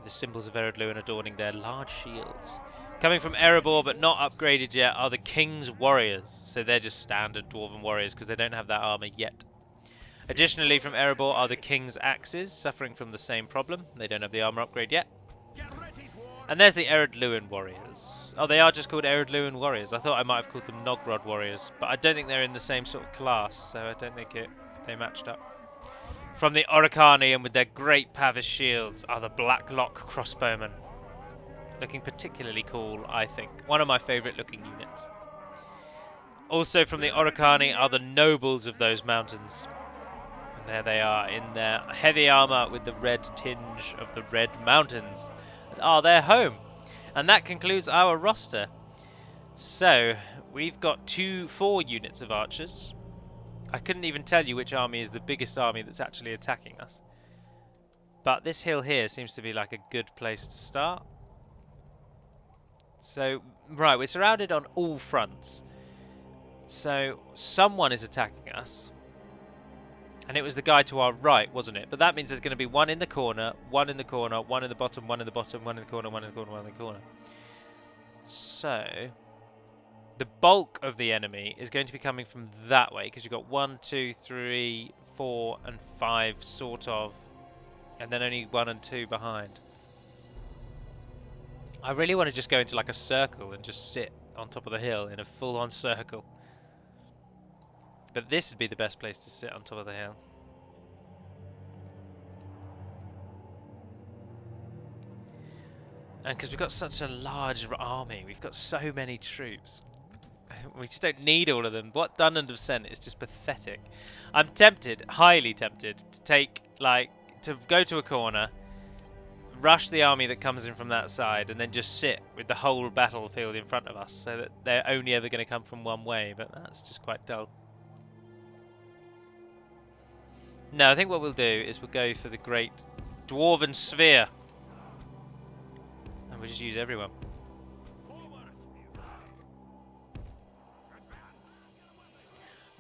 The symbols of Ered Luin adorning their large shields. Coming from Erebor, but not upgraded yet, are the King's Warriors. So they're just standard Dwarven Warriors because they don't have that armor yet. Additionally, from Erebor are the King's Axes, suffering from the same problem. They don't have the armor upgrade yet. And there's the Ered Luin Warriors. Oh, they are just called Ered Luin Warriors. I thought I might have called them Nogrod Warriors, but I don't think they're in the same sort of class, so I don't think they matched up. From the Oricani, and with their great Pavis shields, are the Blacklock Crossbowmen. Looking particularly cool, I think. One of my favourite looking units. Also from the Oricani are the nobles of those mountains. And there they are in their heavy armour with the red tinge of the Red Mountains. Are their home. And that concludes our roster. So, we've got 4 units of archers. I couldn't even tell you which army is the biggest army that's actually attacking us. But this hill here seems to be like a good place to start. So, right, we're surrounded on all fronts. So, someone is attacking us. And it was the guy to our right, wasn't it? But that means there's going to be one in the corner, one in the corner, one in the bottom, one in the bottom, one in the corner, one in the corner, one in the corner. So, the bulk of the enemy is going to be coming from that way, because you've got 1, 2, 3, 4, and 5, sort of. And then only 1 and 2 behind. I really want to just go into like a circle and just sit on top of the hill in a full-on circle. But this would be the best place to sit on top of the hill. And because we've got such a large army, we've got so many troops. We just don't need all of them. What Dunland have sent is just pathetic. I'm tempted, highly tempted, to take, like, to go to a corner, rush the army that comes in from that side, and then just sit with the whole battlefield in front of us, so that they're only ever going to come from one way, but that's just quite dull. No, I think what we'll do is we'll go for the Great Dwarven Sphere. And we'll just use everyone.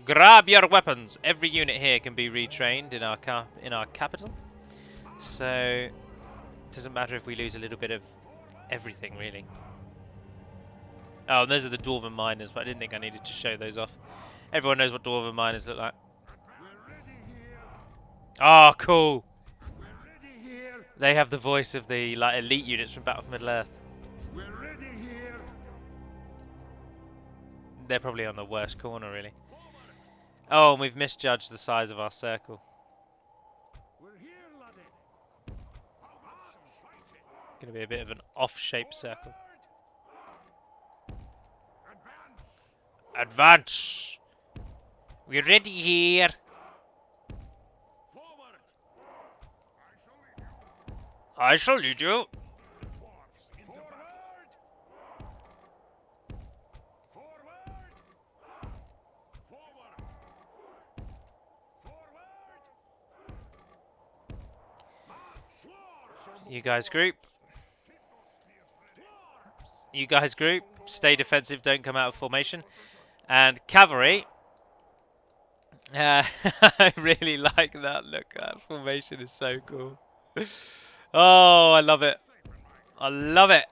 Grab your weapons! Every unit here can be retrained in our capital. So, it doesn't matter if we lose a little bit of everything, really. Oh, and those are the Dwarven Miners, but I didn't think I needed to show those off. Everyone knows what Dwarven Miners look like. Oh, cool! They have the voice of the elite units from Battle for Middle-earth. They're probably on the worst corner, really. Oh, and we've misjudged the size of our circle. We're here, laddie. Going to be a bit of an off-shaped circle. Advance! We're ready here! Forward. I shall lead you! Forward. Forward. Forward. Forward. You guys group. You guys group. Stay defensive, don't come out of formation. And cavalry. I really like that. Look, that formation is so cool. Oh, I love it. I love it.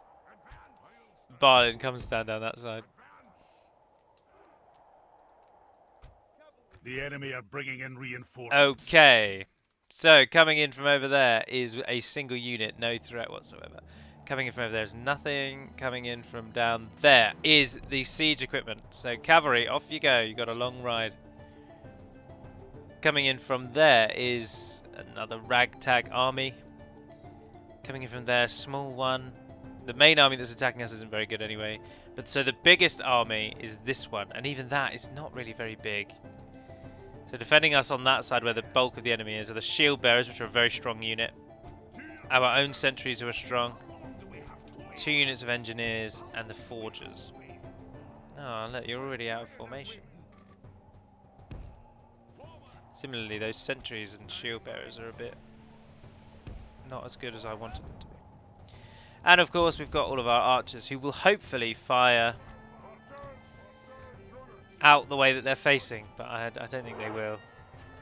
Barlin, come stand down that side. The enemy are bringing in reinforcements. Okay. So, coming in from over there is a single unit, no threat whatsoever. Coming in from over there is nothing. Coming in from down there is the siege equipment. So, cavalry, off you go. You got a long ride. Coming in from there is another ragtag army. Coming in from there, small one. The main army that's attacking us isn't very good anyway. But so the biggest army is this one, and even that is not really very big. So defending us on that side where the bulk of the enemy is are the shield bearers, which are a very strong unit. Our own sentries who are strong. 2 units of engineers and the forgers. Oh, look, you're already out of formation. Similarly, those sentries and shield bearers are a bit not as good as I wanted them to be. And of course, we've got all of our archers who will hopefully fire out the way that they're facing, but I don't think they will.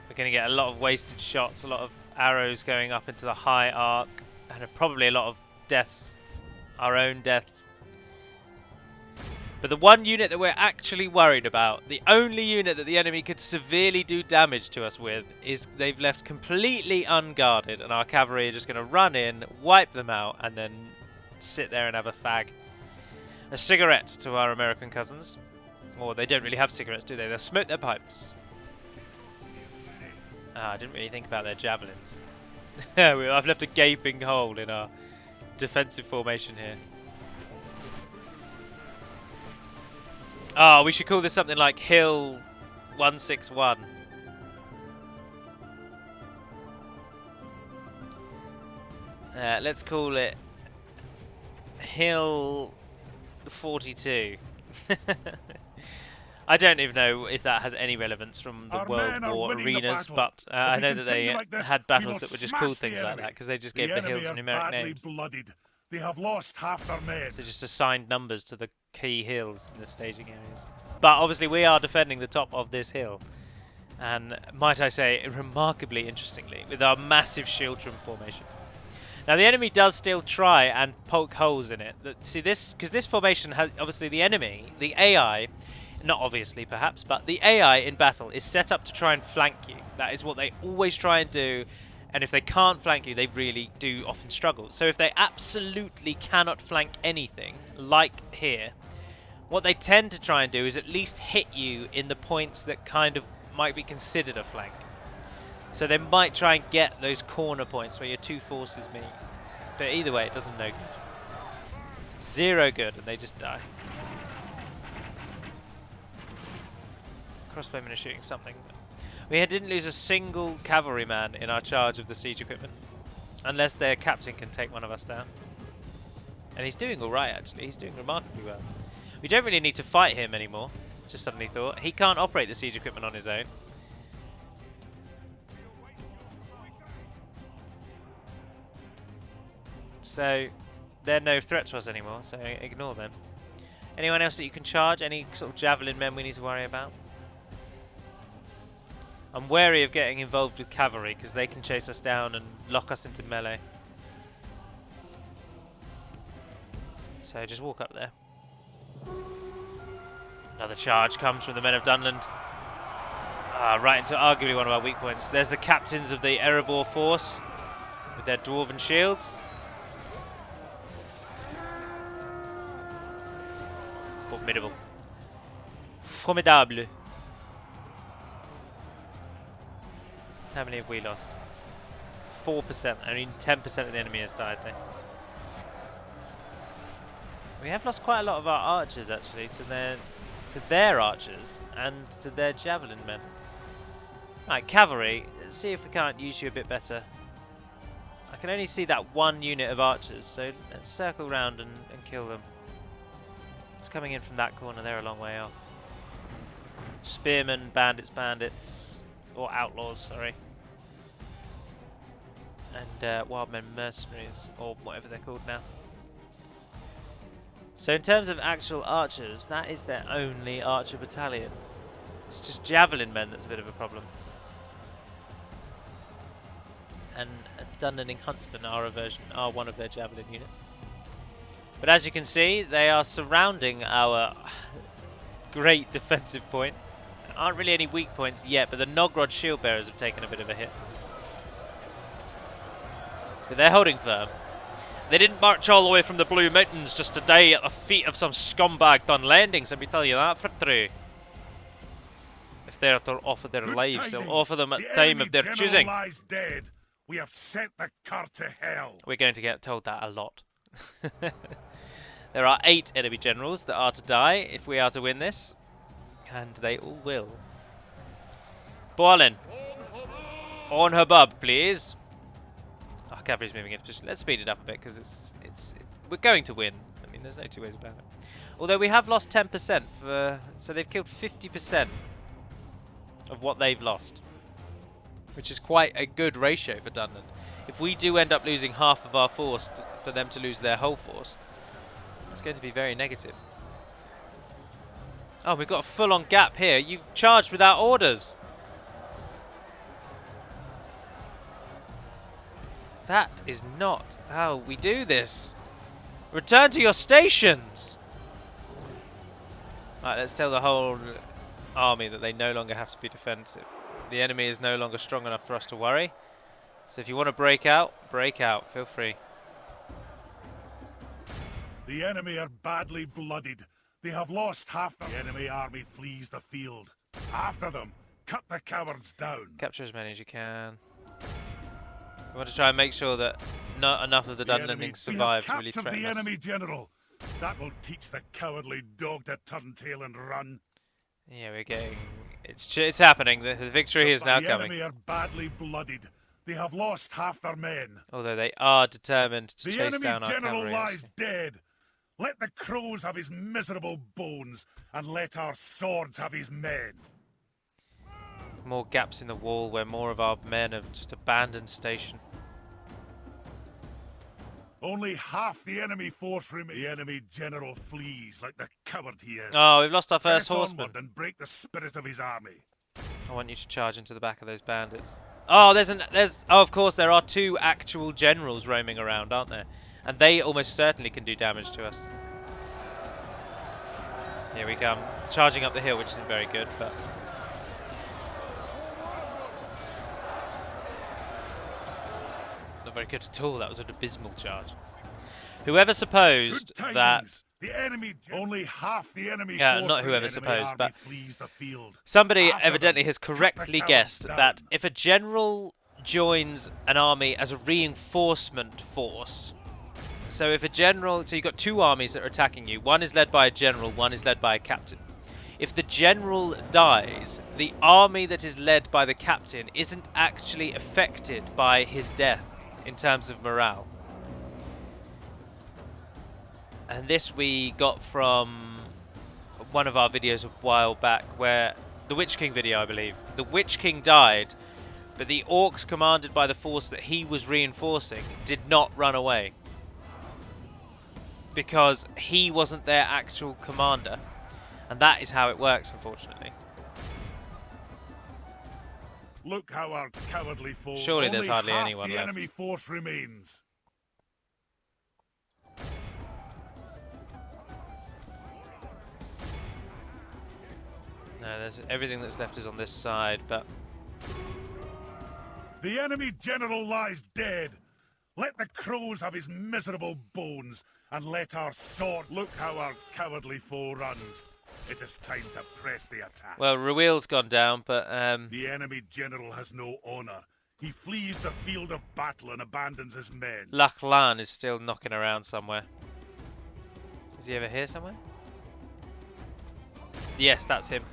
We're going to get a lot of wasted shots, a lot of arrows going up into the high arc, and probably a lot of deaths, our own deaths. But the one unit that we're actually worried about, the only unit that the enemy could severely do damage to us with, is they've left completely unguarded, and our cavalry are just going to run in, wipe them out, and then sit there and have a fag. A cigarette to our American cousins. Or they don't really have cigarettes, do they? They'll smoke their pipes. Ah, I didn't really think about their javelins. I've left a gaping hole in our defensive formation here. Oh, we should call this something like Hill 161. Let's call it Hill 42. I don't even know if that has any relevance from the World War arenas, but I know that they had battles that were just called things like that because they just gave the hills numeric names. Blooded. They have lost half their men. So just assigned numbers to the key hills in the staging areas. But obviously we are defending the top of this hill. And might I say, remarkably interestingly, with our massive shield trim formation. Now the enemy does still try and poke holes in it. See this, because this formation has, obviously the enemy, the AI, not obviously perhaps, but the AI in battle is set up to try and flank you. That is what they always try and do. And if they can't flank you, they really do often struggle. So if they absolutely cannot flank anything, like here, what they tend to try and do is at least hit you in the points that kind of might be considered a flank. So they might try and get those corner points where your two forces meet. But either way, it doesn't no good. Zero good, and they just die. Crossbowmen are shooting something. We didn't lose a single cavalryman in our charge of the siege equipment. Unless their captain can take one of us down. And he's doing alright actually, he's doing remarkably well. We don't really need to fight him anymore, just suddenly thought. He can't operate the siege equipment on his own. So, they're no threat to us anymore, so ignore them. Anyone else that you can charge? Any sort of javelin men we need to worry about? I'm wary of getting involved with cavalry because they can chase us down and lock us into melee. So just walk up there. Another charge comes from the men of Dunland. Right into arguably one of our weak points. There's the captains of the Erebor force with their dwarven shields. Formidable. Formidable. How many have we lost? 4%. Only 10% of the enemy has died there. We have lost quite a lot of our archers actually to their archers and to their javelin men. Right, cavalry, let's see if we can't use you a bit better. I can only see that one unit of archers, so let's circle round and kill them. It's coming in from that corner, they're a long way off. Spearmen, bandits, or outlaws, sorry. And wildmen mercenaries, or whatever they're called now. So in terms of actual archers, that is their only archer battalion. It's just javelin men that's a bit of a problem. And Dunlending huntsmen are one of their javelin units. But as you can see, they are surrounding our great defensive point. There aren't really any weak points yet, but the Nogrod shield bearers have taken a bit of a hit. But they're holding firm. They didn't march all the way from the Blue Mountains just to die at the feet of some scumbag Dunlendings, let me tell you that for true. If they're to offer their lives, they'll offer them at the time of their choosing. Lies dead. We have sent the cur to hell. We're going to get told that a lot. There are 8 enemy generals that are to die if we are to win this. And they all will. Boiling. On hubbub, please. Our cavalry's moving into position. Let's speed it up a bit because we're going to win. I mean, there's no two ways about it. Although we have lost 10%, so they've killed 50% of what they've lost, which is quite a good ratio for Dunland. If we do end up losing half of our force for them to lose their whole force, it's going to be very negative. Oh, we've got a full-on gap here. You've charged without orders. That is not how we do this. Return to your stations. Right, let's tell the whole army that they no longer have to be defensive. The enemy is no longer strong enough for us to worry. So if you want to break out, feel free. The enemy are badly blooded. They have lost half the enemy army flees the field. After them, cut the cowards down. Capture as many as you can. We want to try and make sure that not enough of the Dunlendings survive to really threaten us. The enemy general. That will teach the cowardly dog to turn tail and run. Yeah, we're getting... It's happening. The victory is now coming. The enemy are badly blooded. They have lost half their men. Although they are determined to chase down our cavalry. The enemy general lies dead. Let the crows have his miserable bones, and let our swords have his men. More gaps in the wall where more of our men have just abandoned station. Only half the enemy force remains. The enemy general flees like the coward he is. Oh, we've lost our first horseman. And break the spirit of his army. I want you to charge into the back of those bandits. Oh, oh, of course, there are 2 actual generals roaming around, aren't there? And they almost certainly can do damage to us. Here we come. Charging up the hill, which isn't very good, but... not very good at all. That was an abysmal charge. Whoever supposed that... The enemy, only half the enemy. Yeah, not whoever supposed, but somebody evidently has correctly guessed that if a general joins an army as a reinforcement force, so if a general, so you've got 2 armies that are attacking you. One is led by a general, one is led by a captain. If the general dies, the army that is led by the captain isn't actually affected by his death in terms of morale. And this we got from one of our videos a while back, where the Witch King video, I believe. The Witch King died, but the orcs commanded by the force that he was reinforcing did not run away, because he wasn't their actual commander. And that is how it works, unfortunately. Look how our cowardly foe. Surely there's hardly anyone the left. Enemy force remains. No, there's everything that's left is on this side, but the enemy general lies dead. Let the crows have his miserable bones, and let our sword. Look how our cowardly foe runs. It is time to press the attack. Well, Ruil's gone down, but The enemy general has no honor. He flees the field of battle and abandons his men. Lachlan is still knocking around somewhere. Is he over here somewhere? Yes, that's him.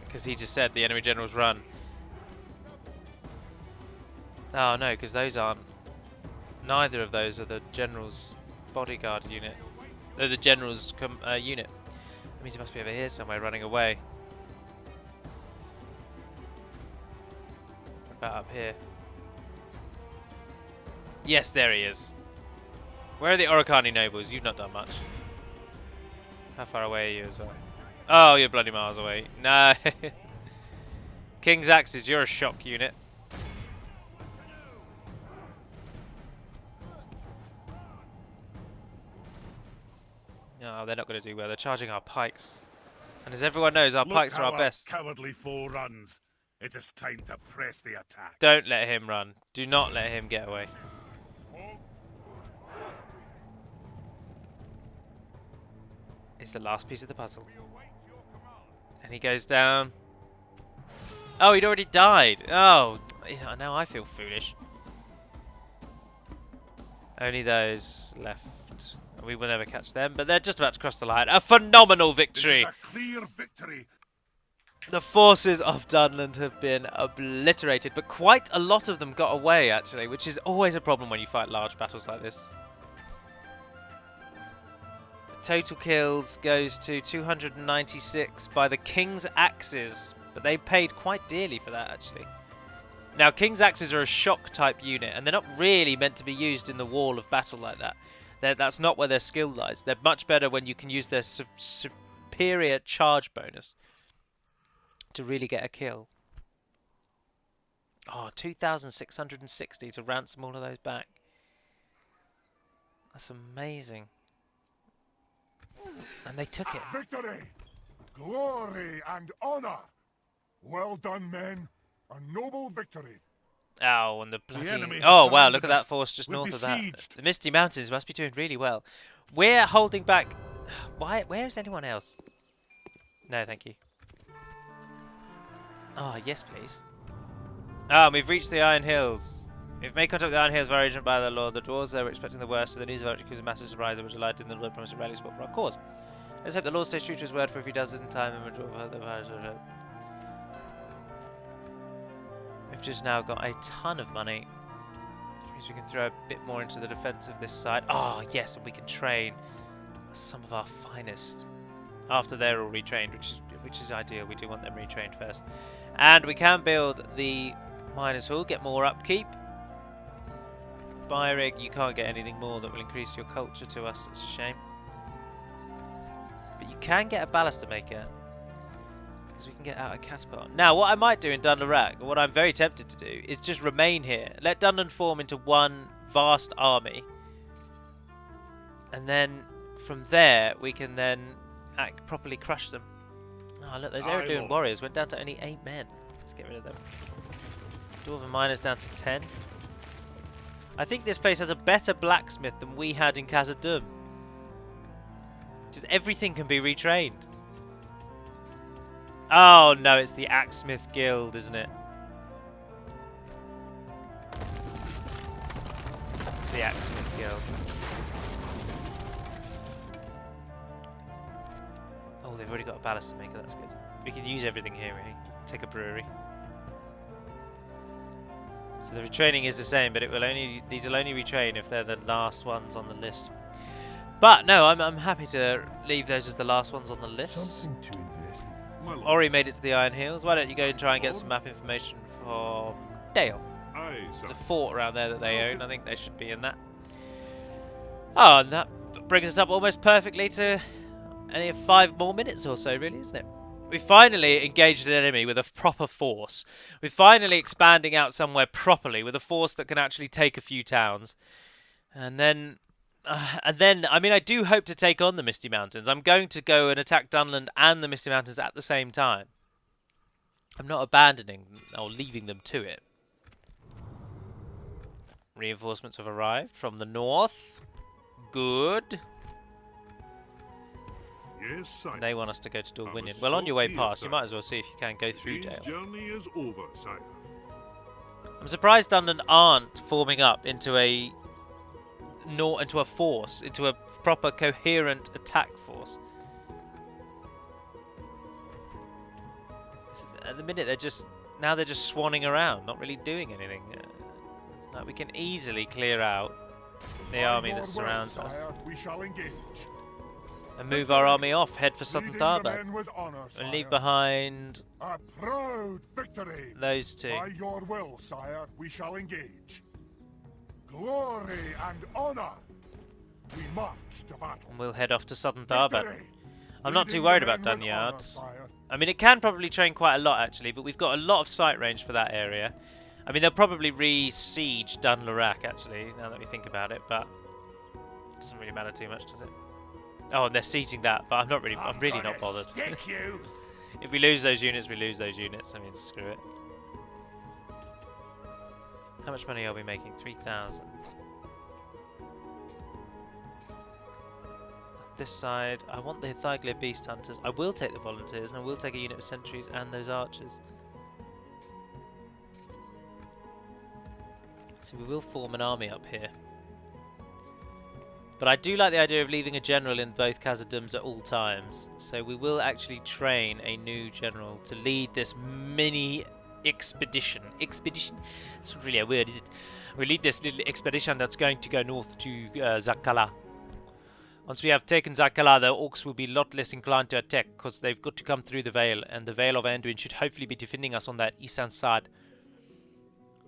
Because he just said the enemy generals run. Oh no, because those aren't. Neither of those are the general's bodyguard unit. They're the general's unit. That means he must be over here somewhere, running away. What about up here? Yes, there he is. Where are the Oricani nobles? You've not done much. How far away are you as well? Oh, you're bloody miles away. No. King's Axes, you're a shock unit. No, they're not going to do well. They're charging our pikes. And as everyone knows, our pikes are our best. Cowardly foe runs. It is time to press the attack. Don't let him run. Do not let him get away. It's the last piece of the puzzle. And he goes down. Oh, he'd already died. Oh, yeah, now I feel foolish. Only those left. We will never catch them, but they're just about to cross the line. A phenomenal victory! This is a clear victory. The forces of Dunland have been obliterated, but quite a lot of them got away, actually, which is always a problem when you fight large battles like this. The total kills goes to 296 by the King's Axes, but they paid quite dearly for that, actually. Now, King's Axes are a shock type unit, and they're not really meant to be used in the wall of battle like that. That's not where their skill lies. They're much better when you can use their superior charge bonus to really get a kill. Oh, 2,660 to ransom all of those back. That's amazing. And they took it. Victory, glory, and honor. Well done, men. A noble victory. Oh, and the bloody... enemy has Oh, wow, surrounded look at that us. force just We're north of that. besieged. The Misty Mountains must be doing really well. We're holding back... Why? Where is anyone else? No, thank you. Oh, yes, please. Ah, we've reached the Iron Hills. We've made contact with the Iron Hills via agent by the Lord. The dwarves there were expecting the worst, so the news of Archie was a massive surprise, which allied in the Lord promised a rally spot for our cause. Let's hope the Lord stays true to his word, for if he does it in time, then we've just now got a ton of money, which means we can throw a bit more into the defense of this side. Ah, yes, and we can train some of our finest after they're all retrained, which is ideal. We do want them retrained first. And we can build the Miners' Hall, get more upkeep. Byrig, you can't get anything more that will increase your culture to us. It's a shame. But you can get a Ballaster Maker, because we can get out a Caterpillar. Now, what I might do in Dunlarak, or what I'm very tempted to do, is just remain here. Let Dunland form into one vast army. And then, from there, we can then properly crush them. Oh, look, those Eriduan warriors went down to only 8 men. Let's get rid of them. Dwarven miners down to 10. I think this place has a better blacksmith than we had in Khazad-dûm. Just everything can be retrained. Oh no, it's the Axesmith Guild, isn't it? It's the Axesmith Guild. Oh, they've already got a Ballaster Maker, that's good. We can use everything here, really. Take a brewery. So the retraining is the same, but these will only retrain if they're the last ones on the list. But no, I'm happy to leave those as the last ones on the list. Something to investigate. Ori made it to the Iron Hills. Why don't you go and try and get some map information from Dale? Aye, There's sir. a fort around there that they own. I think they should be in that. Oh, and that brings us up almost perfectly to only 5 more minutes or so, really, isn't it? We finally engaged an enemy with a proper force. We're finally expanding out somewhere properly with a force that can actually take a few towns. And then, I mean, I do hope to take on the Misty Mountains. I'm going to go and attack Dunland and the Misty Mountains at the same time. I'm not abandoning or leaving them to it. Reinforcements have arrived from the north. Good. Yes, sire. They want us to go to I Dorwinion. must Well, on stop your way here, past, you sire. might as well see if you can go through Dane's Dale. journey is over, sire. I'm surprised Dunland aren't forming up into a force, into a proper coherent attack force. At the minute, they're just swanning around, not really doing anything. Like we can easily clear out the army that surrounds us We shall engage. and move our army off, head for southern Leading the Tharbad, men with honor, and leave sire. behind A proud victory. those two. By your will, sire, we shall engage. Glory and honor. We march to battle. And we'll head off to southern Tharbad. Victory. I'm not too Leading worried the about men with honor, Dunyard. sire. I mean, it can probably train quite a lot, actually, but we've got a lot of sight range for that area. I mean, they'll probably re-siege Dunlarak, actually, now that we think about it, but it doesn't really matter too much, does it? Oh, and they're sieging that, but I'm really not bothered. Stick you. If we lose those units, we lose those units. I mean, screw it. How much money are we making? 3,000. This side, I want the Thyglia Beast Hunters. I will take the Volunteers, and I will take a unit of sentries and those archers. So we will form an army up here. But I do like the idea of leaving a general in both Khazad-dûms at all times. So we will actually train a new general to lead this mini expedition. Expedition? It's not really a word, is it? We lead this little expedition that's going to go north to Zakala. Once we have taken Zakala, the orcs will be a lot less inclined to attack because they've got to come through the Vale, and the Vale of Anduin should hopefully be defending us on that eastern side.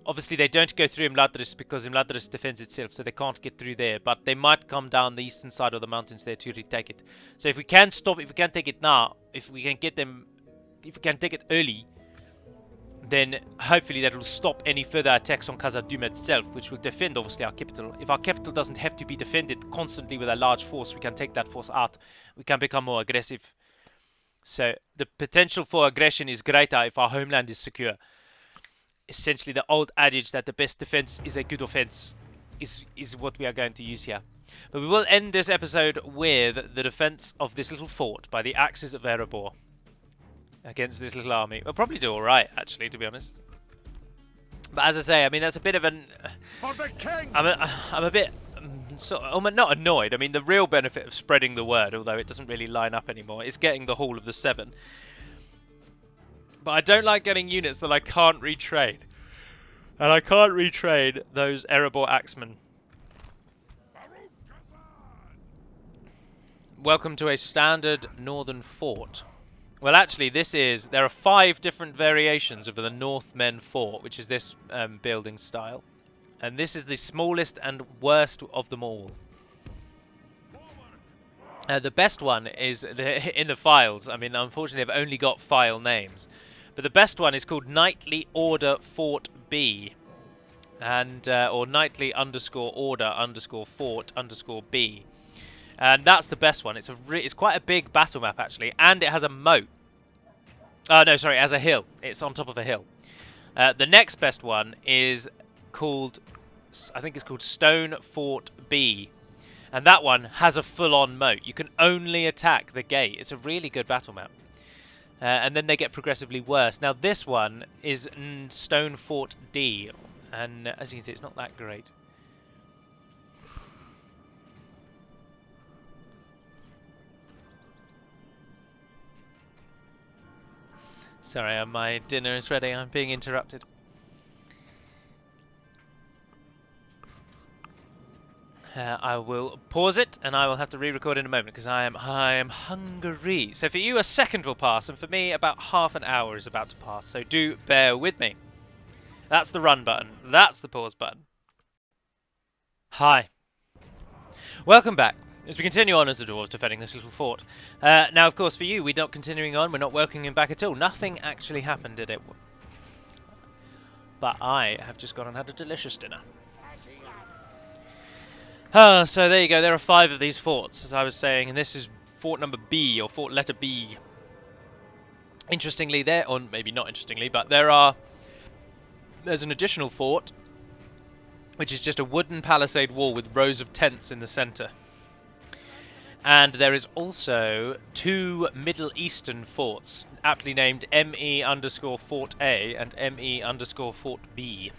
Obviously, they don't go through Imladris because Imladris defends itself, so they can't get through there. But they might come down the eastern side of the mountains there to retake it. So if we can stop, if we can take it now, if we can get them, if we can take it early, then hopefully that will stop any further attacks on Khazad-dûm itself, which will defend obviously our capital. If our capital doesn't have to be defended constantly with a large force, we can take that force out. We can become more aggressive. So the potential for aggression is greater if our homeland is secure. Essentially, the old adage that the best defense is a good offense is what we are going to use here. But we will end this episode with the defense of this little fort by the axes of Erebor against this little army. We'll probably do alright, actually, to be honest. But as I say, I mean, that's a bit of an... For the king! I'm a bit... I'm not annoyed. I mean, the real benefit of spreading the word, although it doesn't really line up anymore, is getting the Hall of the Seven. But I don't like getting units that I can't retrain. And I can't retrain those Erebor Axemen. Baruk Khazâd! Welcome to a standard northern fort. Well, actually, there are 5 different variations of the Northmen fort, which is this building style. And this is the smallest and worst of them all. The best one is in the files. I mean, unfortunately, they've only got file names. But the best one is called Knightly Order Fort B, and or Knightly _Order _Fort _B, and that's the best one. It's quite a big battle map actually, and it has a moat. Oh no, sorry, it has a hill. It's on top of a hill. The next best one is called, I think it's called Stone Fort B, and that one has a full-on moat. You can only attack the gate. It's a really good battle map. And then they get progressively worse. Now this one is Stone Fort D, and as you can see, it's not that great. Sorry, my dinner is ready. I'm being interrupted. I will pause it, and I will have to re-record in a moment because I am hungry. So for you, a second will pass, and for me, about half an hour is about to pass. So do bear with me. That's the run button. That's the pause button. Hi. Welcome back as we continue on as the dwarves defending this little fort. Now, of course, for you, we're not continuing on. We're not welcoming back at all. Nothing actually happened, did it? But I have just gone and had a delicious dinner. So there you go, there are 5 of these forts, as I was saying, and this is fort number B, or fort letter B. Interestingly, or maybe not interestingly, but there's an additional fort, which is just a wooden palisade wall with rows of tents in the centre. And there is also 2 Middle Eastern forts, aptly named ME_Fort A and ME_Fort B.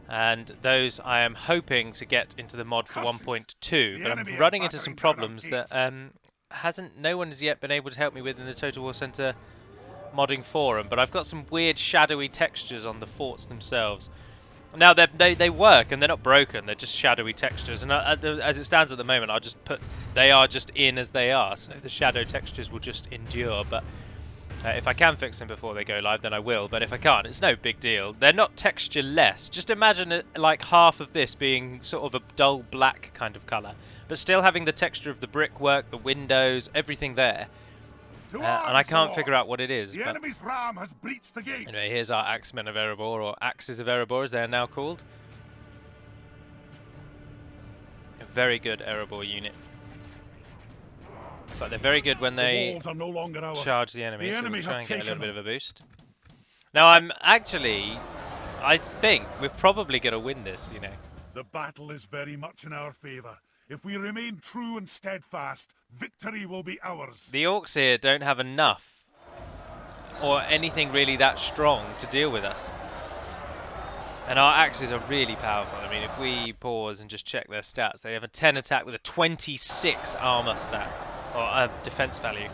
And those I am hoping to get into the mod for 1.2, but I'm running into some problems that no one has yet been able to help me with in the Total War Center modding forum. But I've got some weird shadowy textures on the forts themselves. Now they work and they're not broken; they're just shadowy textures. And as it stands at the moment, I'll just put they are just in as they are, so the shadow textures will just endure. But if I can fix them before they go live, then I will. But if I can't, it's no big deal. They're not texture-less. Just imagine it like half of this being sort of a dull black kind of colour, but still having the texture of the brickwork, the windows, everything there. And I can't figure out what it is. The enemy's ram has breached the gate. Anyway, here's our Axemen of Erebor, or Axes of Erebor as they are now called. A very good Erebor unit. But they're very good when they charge the enemy, so we'll try and get a little bit of a boost. Now I think we're probably going to win this, you know. The battle is very much in our favour. If we remain true and steadfast, victory will be ours. The Orcs here don't have enough, or anything really that strong to deal with us. And our axes are really powerful. I mean, if we pause and just check their stats, they have a 10 attack with a 26 armor stat, or defense value.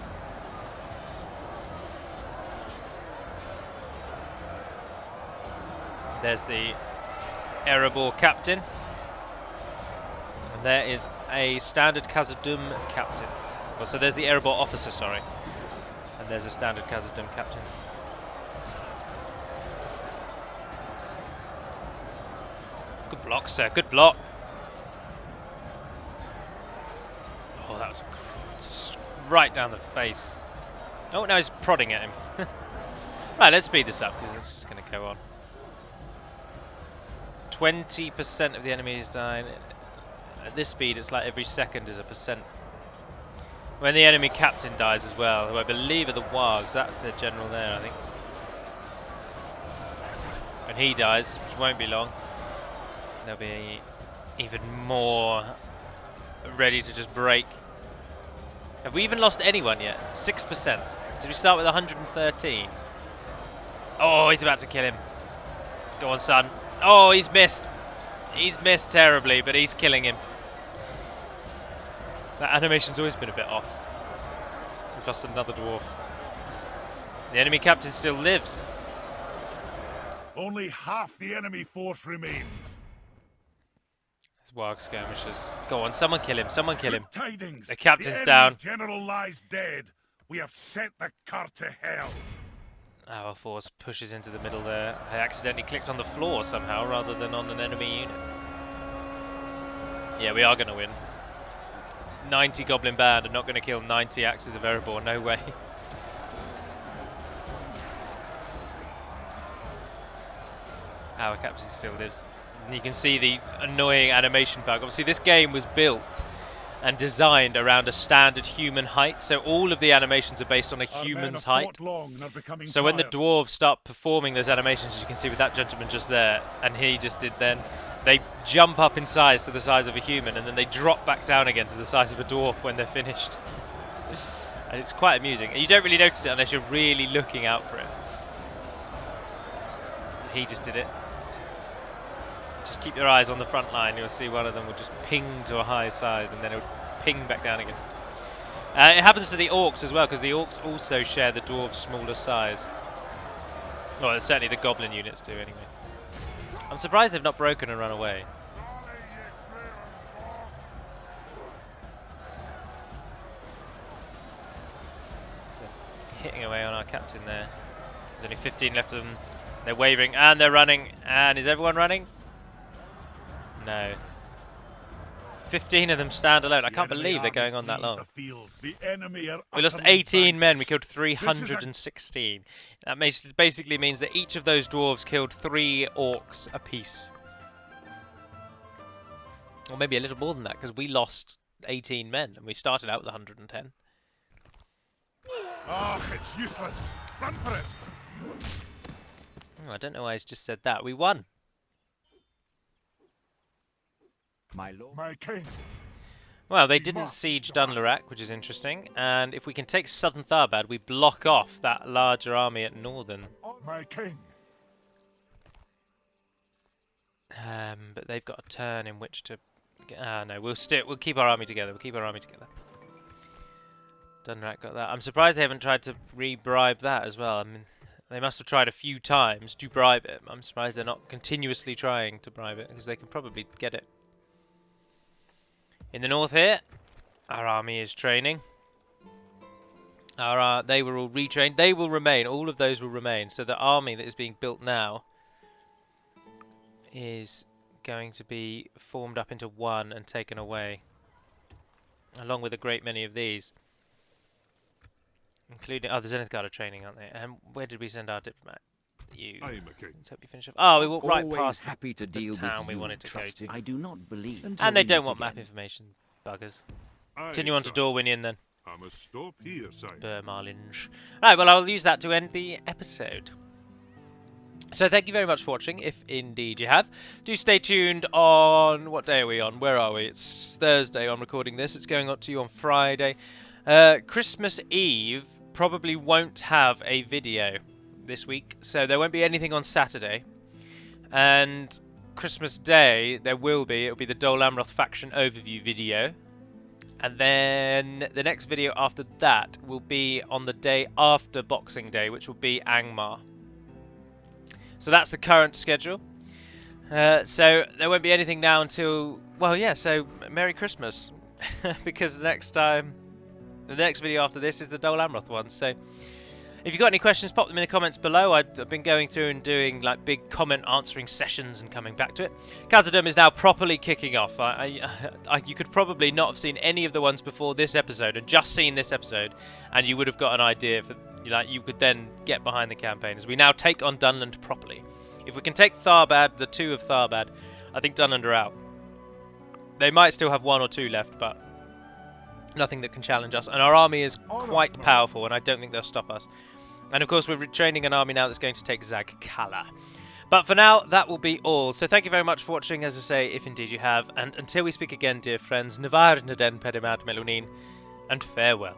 There's the Erebor captain. And there is a standard Khazad-dûm captain. Well, so there's the Erebor officer, sorry. And there's a standard Khazad-dûm captain. Good block, sir. Good block. Oh, that was right down the face. Oh, now he's prodding at him. Right, let's speed this up because it's just going to go on. 20% of the enemy is dying. At this speed, it's like every second is a percent. When the enemy captain dies as well, who I believe are the Wargs, that's their general there, I think. When he dies, which won't be long, they'll be even more ready to just break. Have we even lost anyone yet? 6%. Did we start with 113? Oh, he's about to kill him. Go on, son. Oh, he's missed. He's missed terribly, but he's killing him. That animation's always been a bit off. We've lost another dwarf. The enemy captain still lives. Only half the enemy force remains. There's Warg skirmishers. Go on, someone kill him. Someone kill him. Tidings. The captain's the down. General lies dead. We have sent the cart to hell. Our force pushes into the middle there. I accidentally clicked on the floor somehow rather than on an enemy unit. Yeah, we are going to win. 90 Goblin Band are not going to kill 90 Axes of Erebor, no way. Our captain still lives. And you can see the annoying animation bug. Obviously this game was built and designed around a standard human height, so all of the animations are based on a human's height. So when the dwarves start performing those animations, as you can see with that gentleman just there, and he just did then, they jump up in size to the size of a human, and then they drop back down again to the size of a dwarf when they're finished. And it's quite amusing. And you don't really notice it unless you're really looking out for it. He just did it. Just keep your eyes on the front line, you'll see one of them will just ping to a high size and then it'll ping back down again. It happens to the Orcs as well, because the Orcs also share the Dwarves' smaller size. Well, certainly the Goblin units do anyway. I'm surprised they've not broken and run away. They're hitting away on our captain there. There's only 15 left of them. They're wavering and they're running. And is everyone running? No. 15 of them stand alone. I can't believe they're going on that long. We lost 18 men. We killed 316. That basically means that each of those dwarves killed 3 orcs apiece. Or maybe a little more than that, because we lost 18 men and we started out with 110. Oh, it's useless. Run for it. Oh, I don't know why he's just said that. We won. My lord. My king. Well, they didn't siege Dunlarak, which is interesting, and if we can take southern Tharbad, we block off that larger army at northern. My king. But they've got a turn in which to... no, we'll keep our army together. We'll keep our army together. Dunlarak got that. I'm surprised they haven't tried to re-bribe that as well. I mean, they must have tried a few times to bribe it. I'm surprised they're not continuously trying to bribe it, because they can probably get it. In the north here, our army is training. They were all retrained. They will remain. All of those will remain. So the army that is being built now is going to be formed up into one and taken away, along with a great many of these, including... Oh, the Zenith Guard are training, aren't they? And where did we send our diplomat? You. Let's hope you finish off. Oh, we walked right past happy to the deal town with we wanted to go to. I do not believe. And they don't want map information, buggers. Continue on to Dorwinian then. I must stop here, sire. Burmarlinge. Right, well, I'll use that to end the episode. So thank you very much for watching, if indeed you have. Do stay tuned on... What day are we on? Where are we? It's Thursday I'm recording this. It's going up to you on Friday. Christmas Eve probably won't have a video this week, so there won't be anything on Saturday. And Christmas Day, there will be. It'll be the Dol Amroth faction overview video. And then the next video after that will be on the day after Boxing Day, which will be Angmar. So that's the current schedule. So there won't be anything now until... Well, yeah, so Merry Christmas. Because the next video after this is the Dol Amroth one. So if you've got any questions, pop them in the comments below. I've been going through and doing like big comment answering sessions and coming back to it. Khazad-dûm is now properly kicking off. You could probably not have seen any of the ones before this episode and just seen this episode, and you would have got an idea for, like, you could then get behind the campaign as we now take on Dunland properly. If we can take Tharbad, the two of Tharbad, I think Dunland are out. They might still have one or two left, but nothing that can challenge us. And our army is quite powerful, and I don't think they'll stop us. And of course, we're retraining an army now that's going to take Zag-Kala. But for now, that will be all. So thank you very much for watching, as I say, if indeed you have. And until we speak again, dear friends, Navar Naden Pedimad Melunin, and farewell.